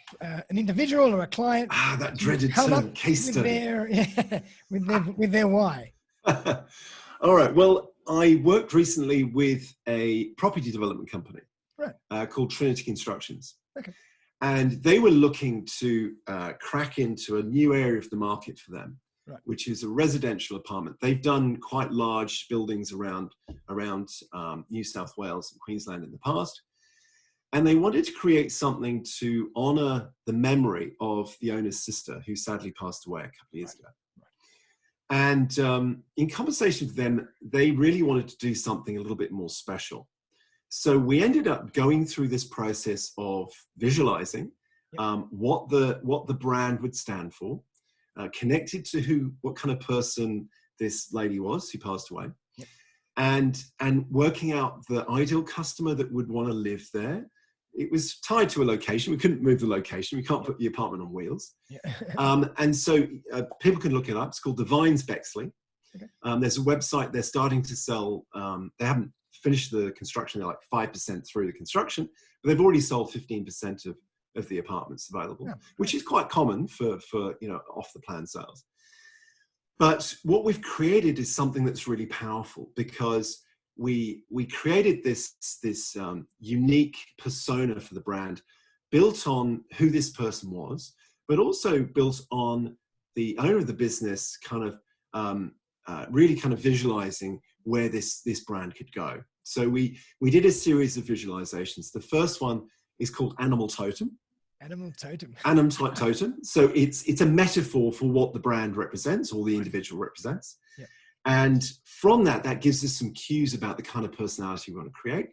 [SPEAKER 1] individual or a client.
[SPEAKER 2] That dreaded term, case study.
[SPEAKER 1] With their why.
[SPEAKER 2] All right. Well, I worked recently with a property development company called Trinity Constructions.
[SPEAKER 1] Okay.
[SPEAKER 2] And they were looking to crack into a new area of the market for them, which is a residential apartment. They've done quite large buildings around New South Wales and Queensland in the past. And they wanted to create something to honor the memory of the owner's sister, who sadly passed away a couple of years ago. And in conversation with them, they really wanted to do something a little bit more special. So we ended up going through this process of visualizing what the brand would stand for, connected to what kind of person this lady was who passed away, and working out the ideal customer that would want to live there. It was tied to a location. We couldn't move the location. We can't put the apartment on wheels. And so people can look it up. It's called The Vines Bexley. Okay. There's a website. They're starting to sell. They haven't finished the construction. They're like 5% through the construction, but they've already sold 15% of the apartments available, which is quite common for off the plan sales. But what we've created is something that's really powerful, because we created this unique persona for the brand, built on who this person was, but also built on the owner of the business kind of really kind of visualizing where this brand could go. So we did a series of visualizations. The first one is called Animal Totem.
[SPEAKER 1] Animal Totem.
[SPEAKER 2] Animal Totem. So it's a metaphor for what the brand represents, or the individual represents. Yeah. And from that gives us some cues about the kind of personality we want to create.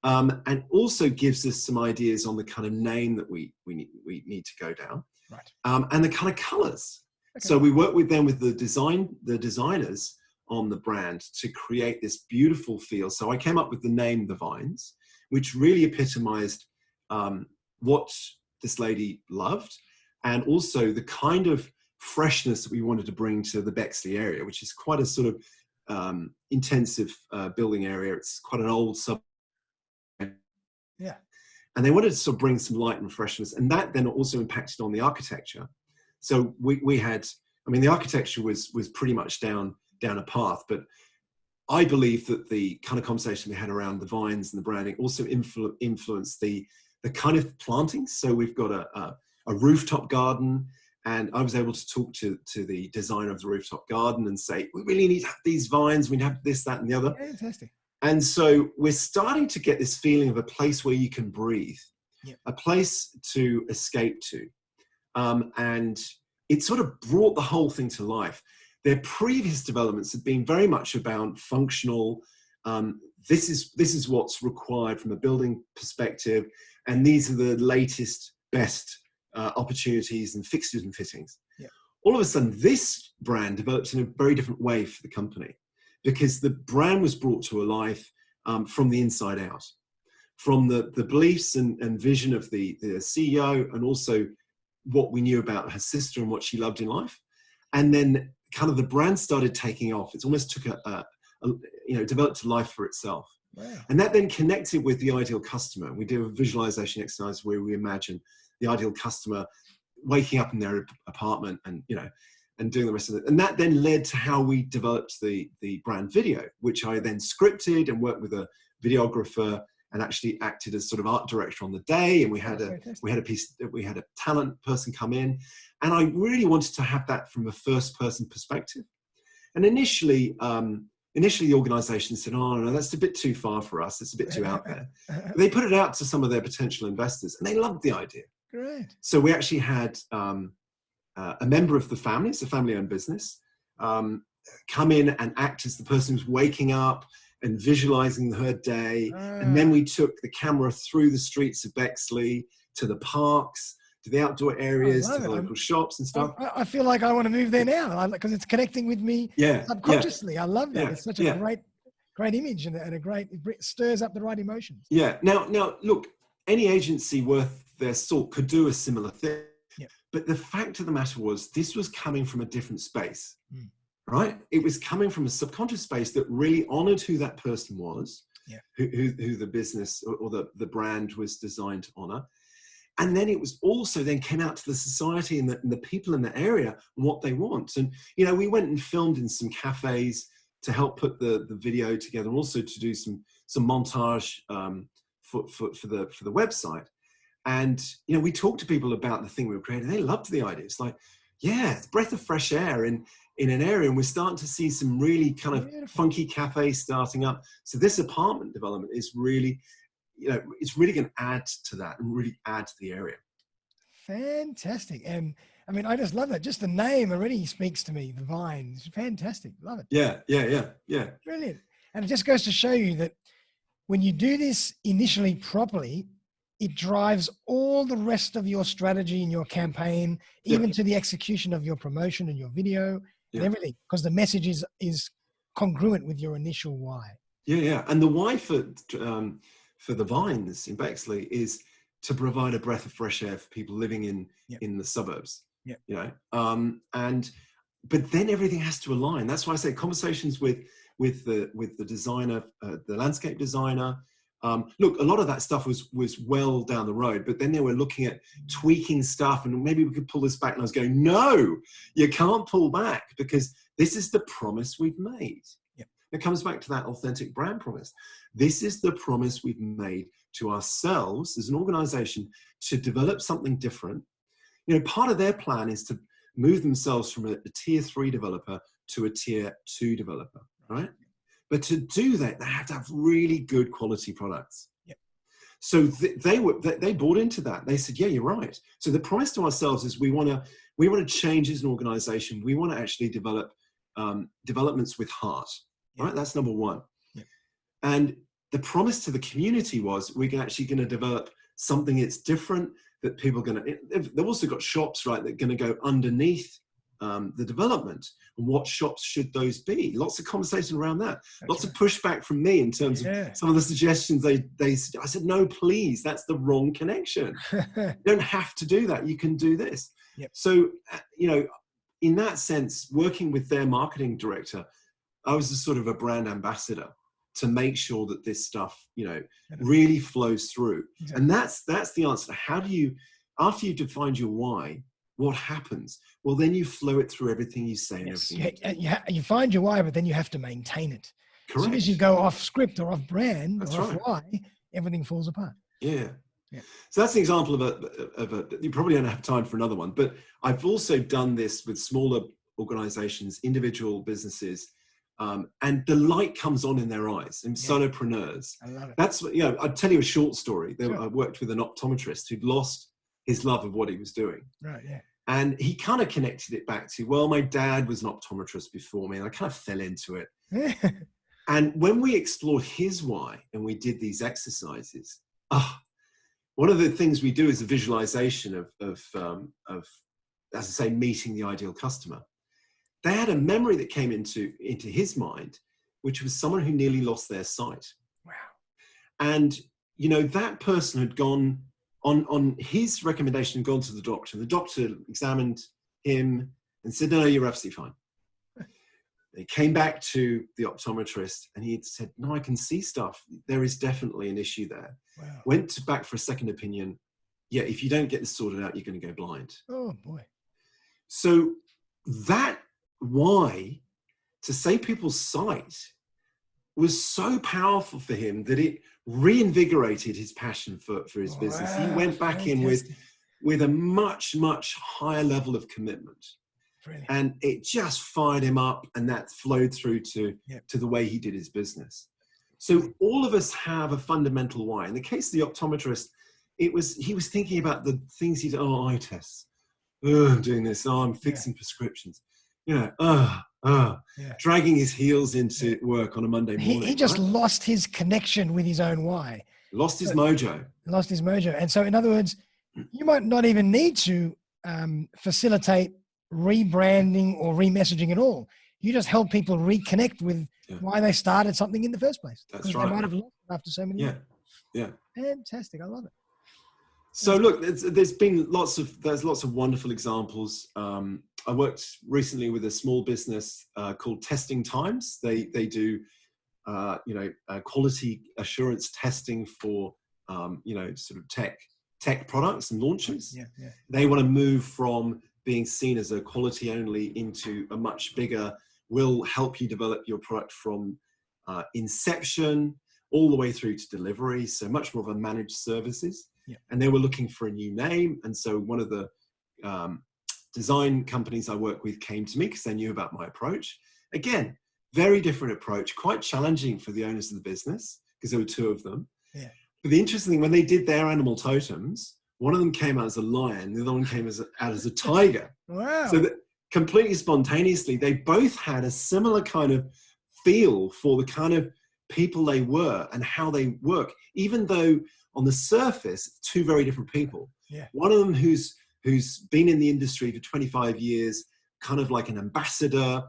[SPEAKER 2] And also gives us some ideas on the kind of name that we need to go down. Right. And the kind of colors. Okay. So we work with them with the designers on the brand to create this beautiful feel. So I came up with the name The Vines, which really epitomized what this lady loved, and also the kind of freshness that we wanted to bring to the Bexley area, which is quite a sort of intensive building area. It's quite an old sub. Yeah. And they wanted to sort of bring some light and freshness, and that then also impacted on the architecture. So we had, the architecture was pretty much down a path, but I believe that the kind of conversation we had around the vines and the branding also influenced the kind of plantings. So we've got a rooftop garden, and I was able to talk to the designer of the rooftop garden and say, we really need to have these vines, we need to have this, that, and the other.
[SPEAKER 1] Fantastic.
[SPEAKER 2] And so we're starting to get this feeling of a place where you can breathe, a place to escape to. And it sort of brought the whole thing to life. Their previous developments had been very much about functional, this is what's required from a building perspective, and these are the latest, best opportunities and fixtures and fittings.
[SPEAKER 1] Yeah.
[SPEAKER 2] All of a sudden, this brand developed in a very different way for the company, because the brand was brought to life from the inside out, from the beliefs and vision of the CEO, and also what we knew about her sister and what she loved in life. And then kind of the brand started taking off. It almost took developed a life for itself.
[SPEAKER 1] Wow.
[SPEAKER 2] And that then connected with the ideal customer. We do a visualization exercise where we imagine the ideal customer waking up in their apartment and doing the rest of it. And that then led to how we developed the brand video, which I then scripted and worked with a videographer and actually acted as sort of art director on the day. And we had a talent person come in, and I really wanted to have that from a first person perspective. And initially the organization said, oh no, that's a bit too far for us. It's a bit too out there. But they put it out to some of their potential investors, and they loved the idea.
[SPEAKER 1] Great.
[SPEAKER 2] So we actually had a member of the family, it's a family-owned business, come in and act as the person who's waking up and visualizing her day. And then we took the camera through the streets of Bexley to the parks, to the outdoor areas, to the local shops and stuff.
[SPEAKER 1] I feel like I want to move there now, because it's connecting with me subconsciously. I love that. It's such a great image and a great, it stirs up the right emotions.
[SPEAKER 2] Yeah. Now, look, any agency worth their salt could do a similar thing.
[SPEAKER 1] Yeah.
[SPEAKER 2] But the fact of the matter was, this was coming from a different space, right? It was coming from a subconscious space that really honored who that person was, who the business or the brand was designed to honor. And then it was also then came out to the society and the people in the area and what they want. And, we went and filmed in some cafes to help put the video together, and also to do some montage for the website. And, we talked to people about the thing we were creating. They loved the idea. It's like, it's a breath of fresh air in an area. And we're starting to see some really kind of funky cafes starting up. So this apartment development is really, it's really going to add to that and really add to the area.
[SPEAKER 1] Fantastic. And I mean, I just love that. Just the name already speaks to me, the Vine. It's fantastic. Love it.
[SPEAKER 2] Yeah.
[SPEAKER 1] Brilliant. And it just goes to show you that when you do this initially properly, it drives all the rest of your strategy and your campaign, even to the execution of your promotion and your video and everything, because the message is congruent with your initial why.
[SPEAKER 2] Yeah. And the why for the Vines in Bexley is to provide a breath of fresh air for people living in the suburbs. But then everything has to align. That's why I say conversations with the designer, the landscape designer. Look, a lot of that stuff was well down the road, but then they were looking at tweaking stuff, and maybe we could pull this back. And I was going, no, you can't pull back, because this is the promise we've made. It comes back to that authentic brand promise. This is the promise we've made to ourselves as an organization to develop something different. Part of their plan is to move themselves from a tier 3 developer to a tier 2 developer, right? But to do that, they have to have really good quality products. So they bought into that. They said, yeah, you're right. So the promise to ourselves is we want to change as an organization. We want to actually develop developments with heart. Right, that's number one. And the promise to the community was we're actually going to develop something that's different, that people are going to. They've also got shops, right, that are going to go underneath the development. And what shops should those be? Lots of conversation around that. Lots of pushback from me in terms of some of the suggestions I said, no, please, that's the wrong connection. You don't have to do that. You can do this. So, in that sense, working with their marketing director, I was a sort of a brand ambassador to make sure that this stuff, really flows through. And that's the answer. How do you, after you've defined your why, what happens? Well, then you flow it through everything you say and everything.
[SPEAKER 1] You find your why, but then you have to maintain it.
[SPEAKER 2] Correct.
[SPEAKER 1] As soon as you go off script or off brand
[SPEAKER 2] That's
[SPEAKER 1] or off
[SPEAKER 2] right.
[SPEAKER 1] why, everything falls apart.
[SPEAKER 2] Yeah. So that's an example of a, you probably don't have time for another one, but I've also done this with smaller organizations, individual businesses, and the light comes on in their eyes, and solopreneurs.
[SPEAKER 1] I love it.
[SPEAKER 2] That's, I'll tell you a short story. I worked with an optometrist who'd lost his love of what he was doing.
[SPEAKER 1] Right, yeah.
[SPEAKER 2] And he kind of connected it back to, well, my dad was an optometrist before me, and I kind of fell into it. And when we explored his why and we did these exercises, one of the things we do is a visualization of, as I say, meeting the ideal customer. They had a memory that came into his mind, which was someone who nearly lost their sight.
[SPEAKER 1] Wow.
[SPEAKER 2] And, you know, that person had gone on his recommendation, gone to the doctor. The doctor examined him and said, no, you're absolutely fine. He came back to the optometrist and he had said, no, I can see stuff. There is definitely an issue there.
[SPEAKER 1] Wow.
[SPEAKER 2] Went back for a second opinion. Yeah, if you don't get this sorted out, you're going to go blind.
[SPEAKER 1] Oh, boy.
[SPEAKER 2] So that why to save people's sight was so powerful for him that it reinvigorated his passion for his business. He went back in with a much, much higher level of commitment.
[SPEAKER 1] Brilliant.
[SPEAKER 2] And it just fired him up, and that flowed through to the way he did his business. So all of us have a fundamental why. In the case of the optometrist, he was thinking about the things he'd, eye tests. I'm doing this. I'm fixing prescriptions. You know, dragging his heels into work on a Monday morning.
[SPEAKER 1] He just lost his connection with his own why.
[SPEAKER 2] Lost his mojo.
[SPEAKER 1] Lost his mojo. And so, in other words, you might not even need to facilitate rebranding or remessaging at all. You just help people reconnect with why they started something in the first place.
[SPEAKER 2] That's right.
[SPEAKER 1] They might have lost it after so many years.
[SPEAKER 2] Yeah.
[SPEAKER 1] Fantastic. I love it.
[SPEAKER 2] So look, there's lots of wonderful examples. I worked recently with a small business called Testing Times. They do quality assurance testing for sort of tech products and launches.
[SPEAKER 1] Yeah.
[SPEAKER 2] They want to move from being seen as a quality only into a much bigger, will help you develop your product from inception all the way through to delivery. So much more of a managed services.
[SPEAKER 1] Yeah.
[SPEAKER 2] And they were looking for a new name. And so one of the design companies I work with came to me because they knew about my approach. Again, very different approach, quite challenging for the owners of the business because there were two of them.
[SPEAKER 1] Yeah.
[SPEAKER 2] But the interesting thing, when they did their animal totems, one of them came out as a lion, the other one came out as a tiger.
[SPEAKER 1] Wow.
[SPEAKER 2] So that completely spontaneously, they both had a similar kind of feel for the kind of people they were and how they work, even though on the surface, two very different people.
[SPEAKER 1] Yeah.
[SPEAKER 2] One of them who's been in the industry for 25 years, kind of like an ambassador,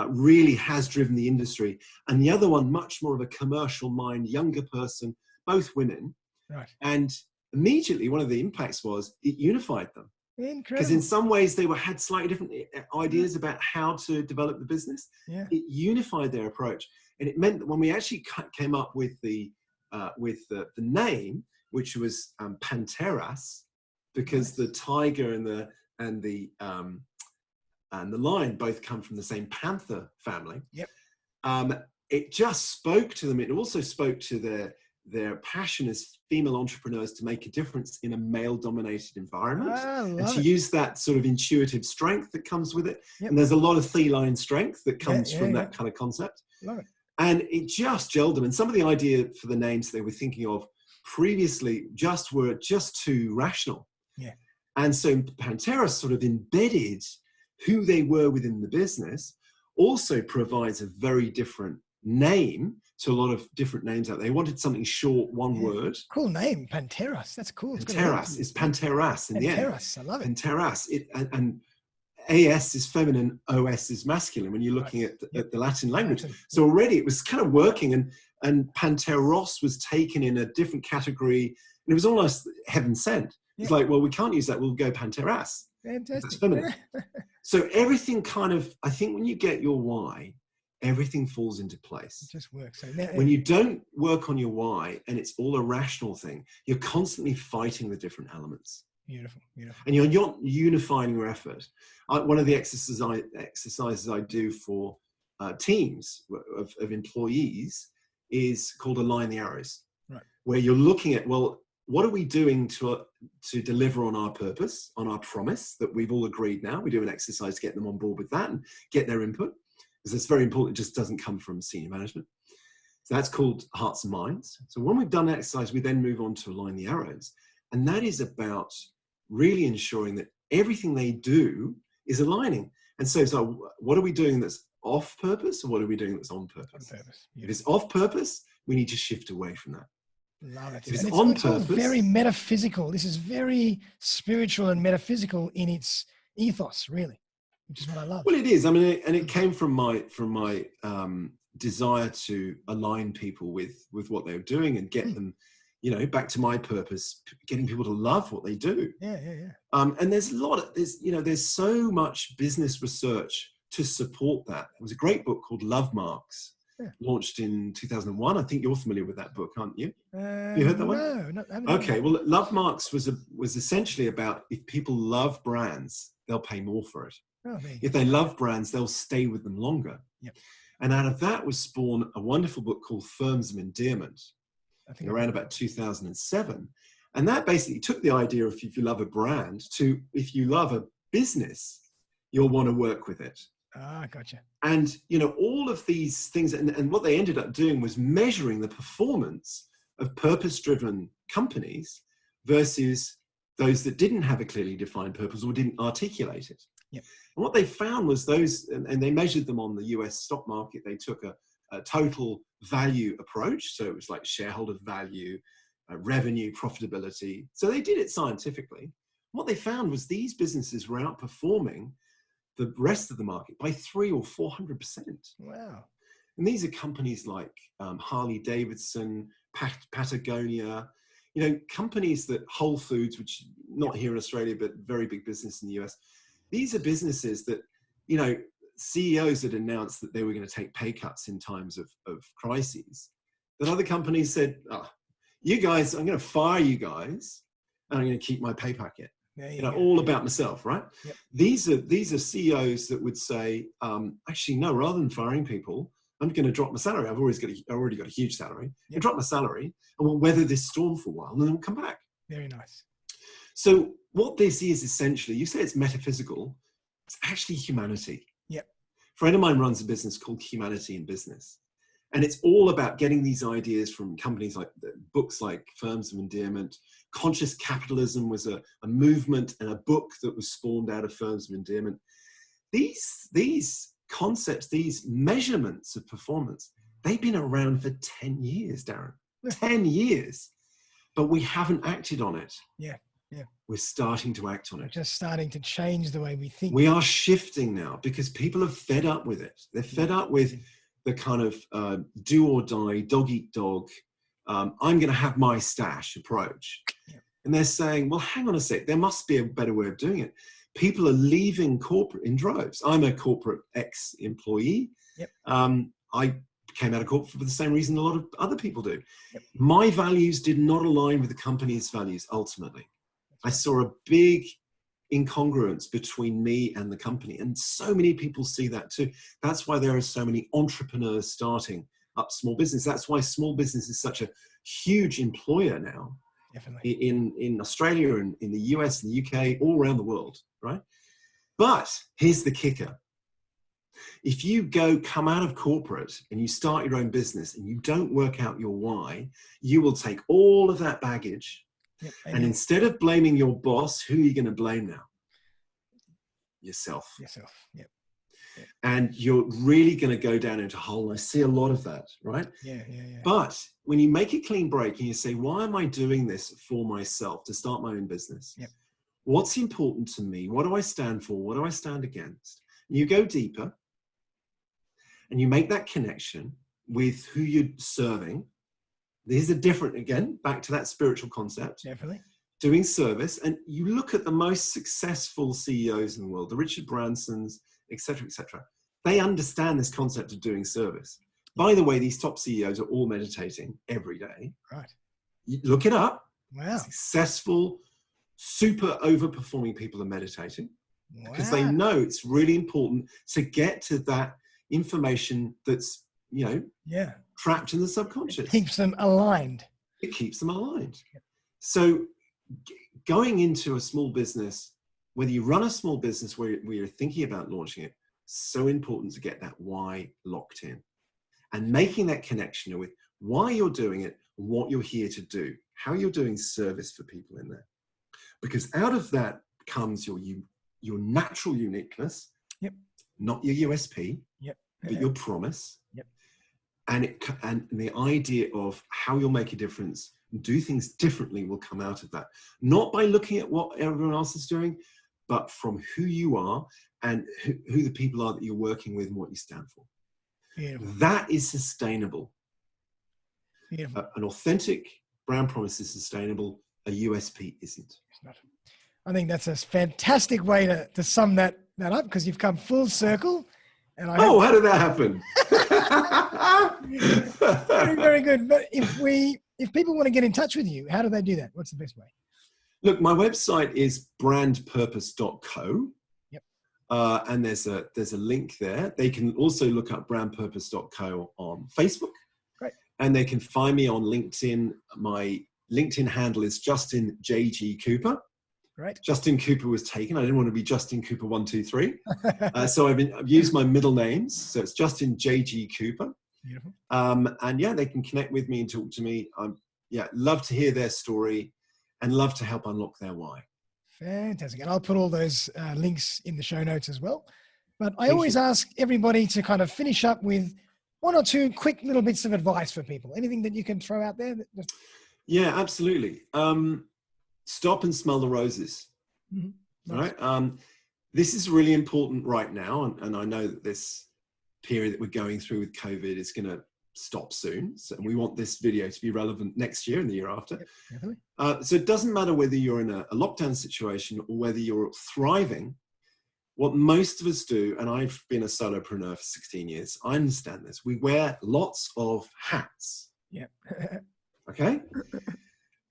[SPEAKER 2] really has driven the industry. And the other one, much more of a commercial mind, younger person, both women.
[SPEAKER 1] Right.
[SPEAKER 2] And immediately one of the impacts was it unified them.
[SPEAKER 1] Incredible.
[SPEAKER 2] Because in some ways they had slightly different ideas about how to develop the business.
[SPEAKER 1] Yeah.
[SPEAKER 2] It unified their approach. And it meant that when we actually came up with the name, which was Panteras, because the tiger and the lion both come from the same panther family.
[SPEAKER 1] Yep.
[SPEAKER 2] It just spoke to them. It also spoke to their passion as female entrepreneurs to make a difference in a male-dominated environment, and to use that sort of intuitive strength that comes with it.
[SPEAKER 1] Yep.
[SPEAKER 2] And there's a lot of feline strength that comes from that kind of concept.
[SPEAKER 1] Love it.
[SPEAKER 2] And it just gelled them. And some of the idea for the names they were thinking of previously were just too rational.
[SPEAKER 1] Yeah.
[SPEAKER 2] And so Pantera sort of embedded who they were within the business, also provides a very different name to a lot of different names out there. They wanted something short, one word.
[SPEAKER 1] Cool name, Panteras. That's cool.
[SPEAKER 2] Panteras. It's Panteras in the end.
[SPEAKER 1] Panteras. I love it.
[SPEAKER 2] Panteras. And AS is feminine, OS is masculine when you're looking at the Latin language. So already it was kind of working, and Panteros was taken in a different category, and it was almost heaven sent. It's like, well, we can't use that, we'll go Panteras.
[SPEAKER 1] Fantastic.
[SPEAKER 2] That's feminine. So everything kind of, I think when you get your why, everything falls into place.
[SPEAKER 1] It just works. So
[SPEAKER 2] when you don't work on your why and it's all a rational thing, you're constantly fighting the different elements.
[SPEAKER 1] Beautiful, beautiful.
[SPEAKER 2] And you're not unifying your effort. One of the exercises I do for teams of employees is called Align the Arrows,
[SPEAKER 1] right,
[SPEAKER 2] where you're looking at, well, what are we doing to deliver on our purpose, on our promise that we've all agreed now? We do an exercise to get them on board with that and get their input, because it's very important. It just doesn't come from senior management. So that's called Hearts and Minds. So when we've done that exercise, we then move on to Align the Arrows. And that is about really ensuring that everything they do is aligning. And so what are we doing that's off purpose, or what are we doing that's on purpose?
[SPEAKER 1] On purpose.
[SPEAKER 2] If it's off purpose, we need to shift away from that.
[SPEAKER 1] Love it.
[SPEAKER 2] If it's
[SPEAKER 1] And
[SPEAKER 2] on
[SPEAKER 1] it's all
[SPEAKER 2] purpose,
[SPEAKER 1] very metaphysical. This is very spiritual and metaphysical in its ethos, really, which is what I love.
[SPEAKER 2] Well, it is. I mean, and it came from my desire to align people with what they were doing and get them, you know, back to my purpose, getting people to love what they do.
[SPEAKER 1] Yeah.
[SPEAKER 2] And there's so much business research to support that. There was a great book called Love Marks, launched in 2001. I think you're familiar with that book, aren't you? You heard that one?
[SPEAKER 1] No.
[SPEAKER 2] Okay. Well, Love Marks was essentially about, if people love brands, they'll pay more for it.
[SPEAKER 1] Oh,
[SPEAKER 2] if they love brands, they'll stay with them longer.
[SPEAKER 1] Yep.
[SPEAKER 2] And out of that was spawned a wonderful book called Firms of Endearment, I think around about 2007. And that basically took the idea of, if you love a brand, to, if you love a business, you'll want to work with it.
[SPEAKER 1] Ah, gotcha.
[SPEAKER 2] And, you know, all of these things, and what they ended up doing was measuring the performance of purpose-driven companies versus those that didn't have a clearly defined purpose or didn't articulate it.
[SPEAKER 1] Yep.
[SPEAKER 2] And what they found was those, and they measured them on the US stock market. They took a total value approach. So it was like shareholder value, revenue, profitability. So they did it scientifically. What they found was these businesses were outperforming the rest of the market by 300 or 400%.
[SPEAKER 1] Wow.
[SPEAKER 2] And these are companies like Harley Davidson, Patagonia, you know, companies that Whole Foods, which not here in Australia, but very big business in the US. These are businesses that, you know, CEOs had announced that they were going to take pay cuts in times of crises. That other companies said, oh, you guys, I'm going to fire you guys and I'm going to keep my pay packet. You know, all about myself, right?
[SPEAKER 1] Yep.
[SPEAKER 2] These are CEOs that would say, actually, no, rather than firing people, I'm going to drop my salary. I've already got a huge salary. I'll drop my salary and we'll weather this storm for a while and then we'll come back.
[SPEAKER 1] Very nice.
[SPEAKER 2] So what this is essentially, you say it's metaphysical, it's actually humanity.
[SPEAKER 1] Yep.
[SPEAKER 2] A friend of mine runs a business called Humanity in Business. And it's all about getting these ideas from companies like books like Firms of Endearment. Conscious Capitalism was a movement and a book that was spawned out of Firms of Endearment. These concepts, these measurements of performance, they've been around for 10 years, Darren. 10 years. But we haven't acted on it.
[SPEAKER 1] Yeah.
[SPEAKER 2] We're starting to act on it.
[SPEAKER 1] We're just starting to change the way we think.
[SPEAKER 2] We are shifting now because people are fed up with it. They're fed up with the kind of do or die, dog eat dog, I'm going to have my stash approach. Yeah. And they're saying, well, hang on a sec, there must be a better way of doing it. People are leaving corporate in droves. I'm a corporate ex-employee.
[SPEAKER 1] Yep.
[SPEAKER 2] I came out of corporate for the same reason a lot of other people do.
[SPEAKER 1] Yep.
[SPEAKER 2] My values did not align with the company's values ultimately. I saw a big incongruence between me and the company. And so many people see that too. That's why there are so many entrepreneurs starting up small business. That's why small business is such a huge employer now.
[SPEAKER 1] Definitely.
[SPEAKER 2] In Australia and in the US and the UK, all around the world, right? But here's the kicker. If you come out of corporate and you start your own business and you don't work out your why, you will take all of that baggage. Yep. And instead of blaming your boss, who are you going to blame now? Yourself.
[SPEAKER 1] Yep.
[SPEAKER 2] And you're really going to go down into a hole. I see a lot of that, right?
[SPEAKER 1] Yeah.
[SPEAKER 2] But when you make a clean break and you say, why am I doing this for myself to start my own business?
[SPEAKER 1] Yep.
[SPEAKER 2] What's important to me? What do I stand for? What do I stand against? And you go deeper and you make that connection with who you're serving. These are different, again, back to that spiritual concept.
[SPEAKER 1] Definitely.
[SPEAKER 2] Doing service. And you look at the most successful CEOs in the world, the Richard Bransons, et cetera, they understand this concept of doing service. By the way, these top CEOs are all meditating every day.
[SPEAKER 1] Right.
[SPEAKER 2] You look it up.
[SPEAKER 1] Wow.
[SPEAKER 2] Successful, super overperforming people are meditating because they know it's really important to get to that information that's, trapped in the subconscious.
[SPEAKER 1] It keeps them aligned.
[SPEAKER 2] It keeps them aligned. So going into a small business, whether you run a small business where you're thinking about launching it, so important to get that why locked in and making that connection with why you're doing it, what you're here to do, how you're doing service for people in there. Because out of that comes your natural uniqueness, not your USP.
[SPEAKER 1] Yep.
[SPEAKER 2] but your promise.
[SPEAKER 1] Yep.
[SPEAKER 2] And the idea of how you'll make a difference and do things differently will come out of that. Not by looking at what everyone else is doing, but from who you are and who the people are that you're working with and what you stand for.
[SPEAKER 1] Beautiful.
[SPEAKER 2] That is sustainable.
[SPEAKER 1] Beautiful.
[SPEAKER 2] An authentic brand promise is sustainable. A USP isn't.
[SPEAKER 1] It's not. I think that's a fantastic way to sum that up, because you've come full circle. And
[SPEAKER 2] how did that happen?
[SPEAKER 1] Very, very good. But if people want to get in touch with you, how do they do that? What's the best way?
[SPEAKER 2] Look, my website is brandpurpose.co.
[SPEAKER 1] Yep.
[SPEAKER 2] And there's a link there. They can also look up brandpurpose.co on Facebook.
[SPEAKER 1] Great.
[SPEAKER 2] And they can find me on LinkedIn. My LinkedIn handle is Justin J.G. Cooper.
[SPEAKER 1] Right.
[SPEAKER 2] Justin Cooper was taken. I didn't want to be Justin Cooper 123. So I've used my middle names. So it's Justin J.G. Cooper.
[SPEAKER 1] Beautiful.
[SPEAKER 2] And yeah, they can connect with me and talk to me. Love to hear their story and love to help unlock their why.
[SPEAKER 1] Fantastic. And I'll put all those links in the show notes as well. But I always ask everybody to kind of finish up with one or two quick little bits of advice for people. Anything that you can throw out there?
[SPEAKER 2] Yeah, absolutely. Stop and smell the roses.
[SPEAKER 1] Mm-hmm.
[SPEAKER 2] Nice. Right. This is really important right now. And I know that this period that we're going through with COVID is going to stop soon. So we want this video to be relevant next year and the year after.
[SPEAKER 1] Yep,
[SPEAKER 2] so it doesn't matter whether you're in a lockdown situation or whether you're thriving. What most of us do, and I've been a solopreneur for 16 years, I understand this. We wear lots of hats.
[SPEAKER 1] Yeah.
[SPEAKER 2] Okay.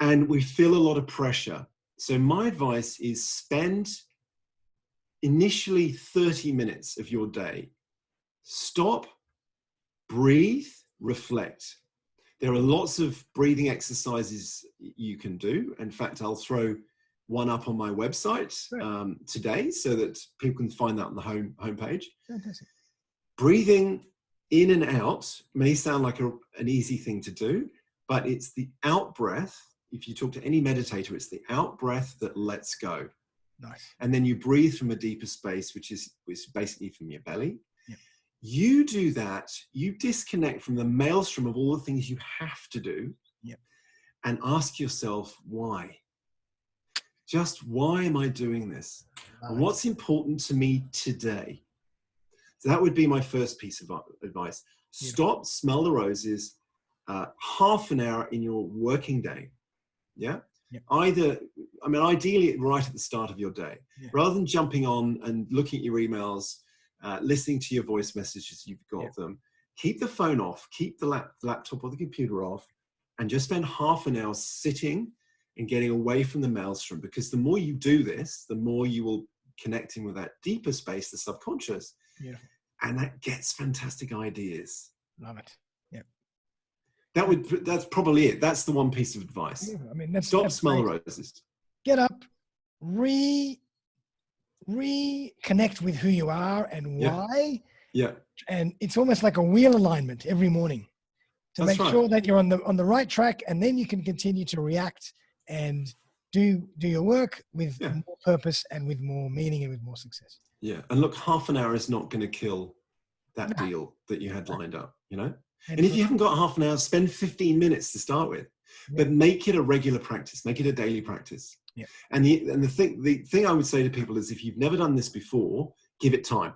[SPEAKER 2] And we feel a lot of pressure. So my advice is spend initially 30 minutes of your day. Stop, breathe, reflect. There are lots of breathing exercises you can do. In fact, I'll throw one up on my website today so that people can find that on the homepage.
[SPEAKER 1] Fantastic.
[SPEAKER 2] Breathing in and out may sound like an easy thing to do, but it's the out breath. If you talk to any meditator, it's the out breath that lets go.
[SPEAKER 1] Nice.
[SPEAKER 2] And then you breathe from a deeper space, which is basically from your belly.
[SPEAKER 1] Yep.
[SPEAKER 2] You do that, you disconnect from the maelstrom of all the things you have to do.
[SPEAKER 1] Yep.
[SPEAKER 2] And ask yourself, why? Just why am I doing this?
[SPEAKER 1] Nice.
[SPEAKER 2] And what's important to me today? So that would be my first piece of advice. Stop, smell the roses, half an hour in your working day. Yeah.
[SPEAKER 1] Yep.
[SPEAKER 2] Ideally right at the start of your day, rather than jumping on and looking at your emails, listening to your voice messages, you've got them. Keep the phone off, keep the laptop or the computer off, and just spend half an hour sitting and getting away from the maelstrom. Because the more you do this, the more you will connecting with that deeper space, the subconscious.
[SPEAKER 1] Beautiful.
[SPEAKER 2] And that gets fantastic ideas.
[SPEAKER 1] Love it.
[SPEAKER 2] That's probably it. That's the one piece of advice.
[SPEAKER 1] I mean,
[SPEAKER 2] Stop, smell the roses.
[SPEAKER 1] Get up, reconnect with who you are and why.
[SPEAKER 2] Yeah.
[SPEAKER 1] And it's almost like a wheel alignment every morning to make sure that you're on the right track, and then you can continue to react and do your work with more purpose and with more meaning and with more success.
[SPEAKER 2] Yeah. And look, half an hour is not going to kill that deal that you had lined up, you know? And if you haven't got half an hour, spend 15 minutes to start with, but make it a regular practice, make it a daily practice.
[SPEAKER 1] Yeah.
[SPEAKER 2] And the thing I would say to people is, if you've never done this before, give it time.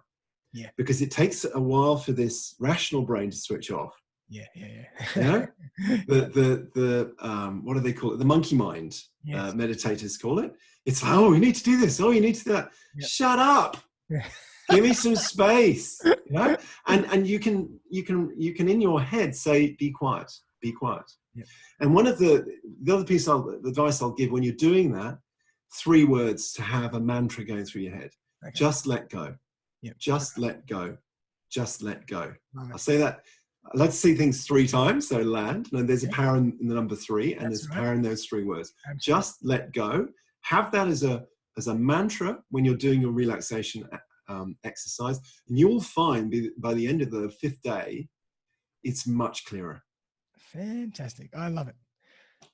[SPEAKER 1] Yeah.
[SPEAKER 2] Because it takes a while for this rational brain to switch off.
[SPEAKER 1] Yeah.
[SPEAKER 2] You know, the what do they call it? The monkey mind.
[SPEAKER 1] Yes.
[SPEAKER 2] Meditators call it. It's like, oh, you need to do this. Oh, you need to do that. Yeah. Shut up.
[SPEAKER 1] Yeah.
[SPEAKER 2] Give me some space. You know, and you can in your head say, be quiet. Be quiet.
[SPEAKER 1] Yeah.
[SPEAKER 2] And one of the other piece of advice I'll give when you're doing that, 3 words to have a mantra going through your head. Okay. Just let go.
[SPEAKER 1] Yep.
[SPEAKER 2] Just let go. Just let go.
[SPEAKER 1] Right.
[SPEAKER 2] I'll say that. I like to see things 3 times, so land. And there's a power in the number 3, and there's power in those 3 words. Absolutely. Just let go. Have that as a mantra when you're doing your relaxation exercise, and you'll find by the end of the 5th day, it's much clearer.
[SPEAKER 1] Fantastic. I love it.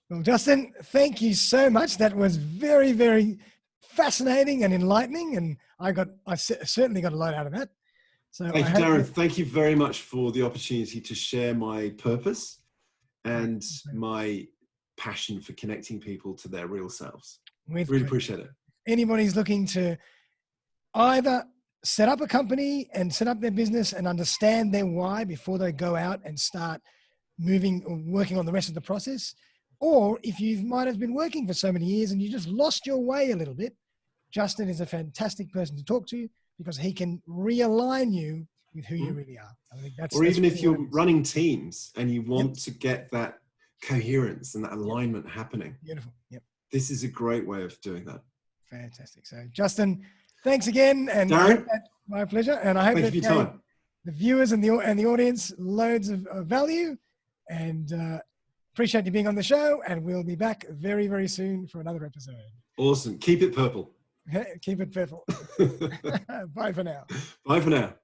[SPEAKER 1] Well, Justin, thank you so much. That was very, very fascinating and enlightening, and I certainly got a lot out of that. So
[SPEAKER 2] Thank you, Darren. Thank you very much for the opportunity to share my purpose and my passion for connecting people to their real selves. Really appreciate it.
[SPEAKER 1] Anybody's looking to either set up a company and set up their business and understand their why before they go out and start moving or working on the rest of the process, or if you might have been working for so many years and you just lost your way a little bit, Justin is a fantastic person to talk to because he can realign you with who you really are. I think that's,
[SPEAKER 2] even if you're running teams and you want to get that coherence and that alignment happening.
[SPEAKER 1] Beautiful. Yep.
[SPEAKER 2] This is a great way of doing that.
[SPEAKER 1] Fantastic. So Justin, thanks again. And
[SPEAKER 2] Darren,
[SPEAKER 1] my pleasure. And I hope that the viewers and the audience loads of value, and appreciate you being on the show. And we'll be back very, very soon for another episode.
[SPEAKER 2] Awesome. Keep it purple.
[SPEAKER 1] Keep it purple. Bye for now.
[SPEAKER 2] Bye for now.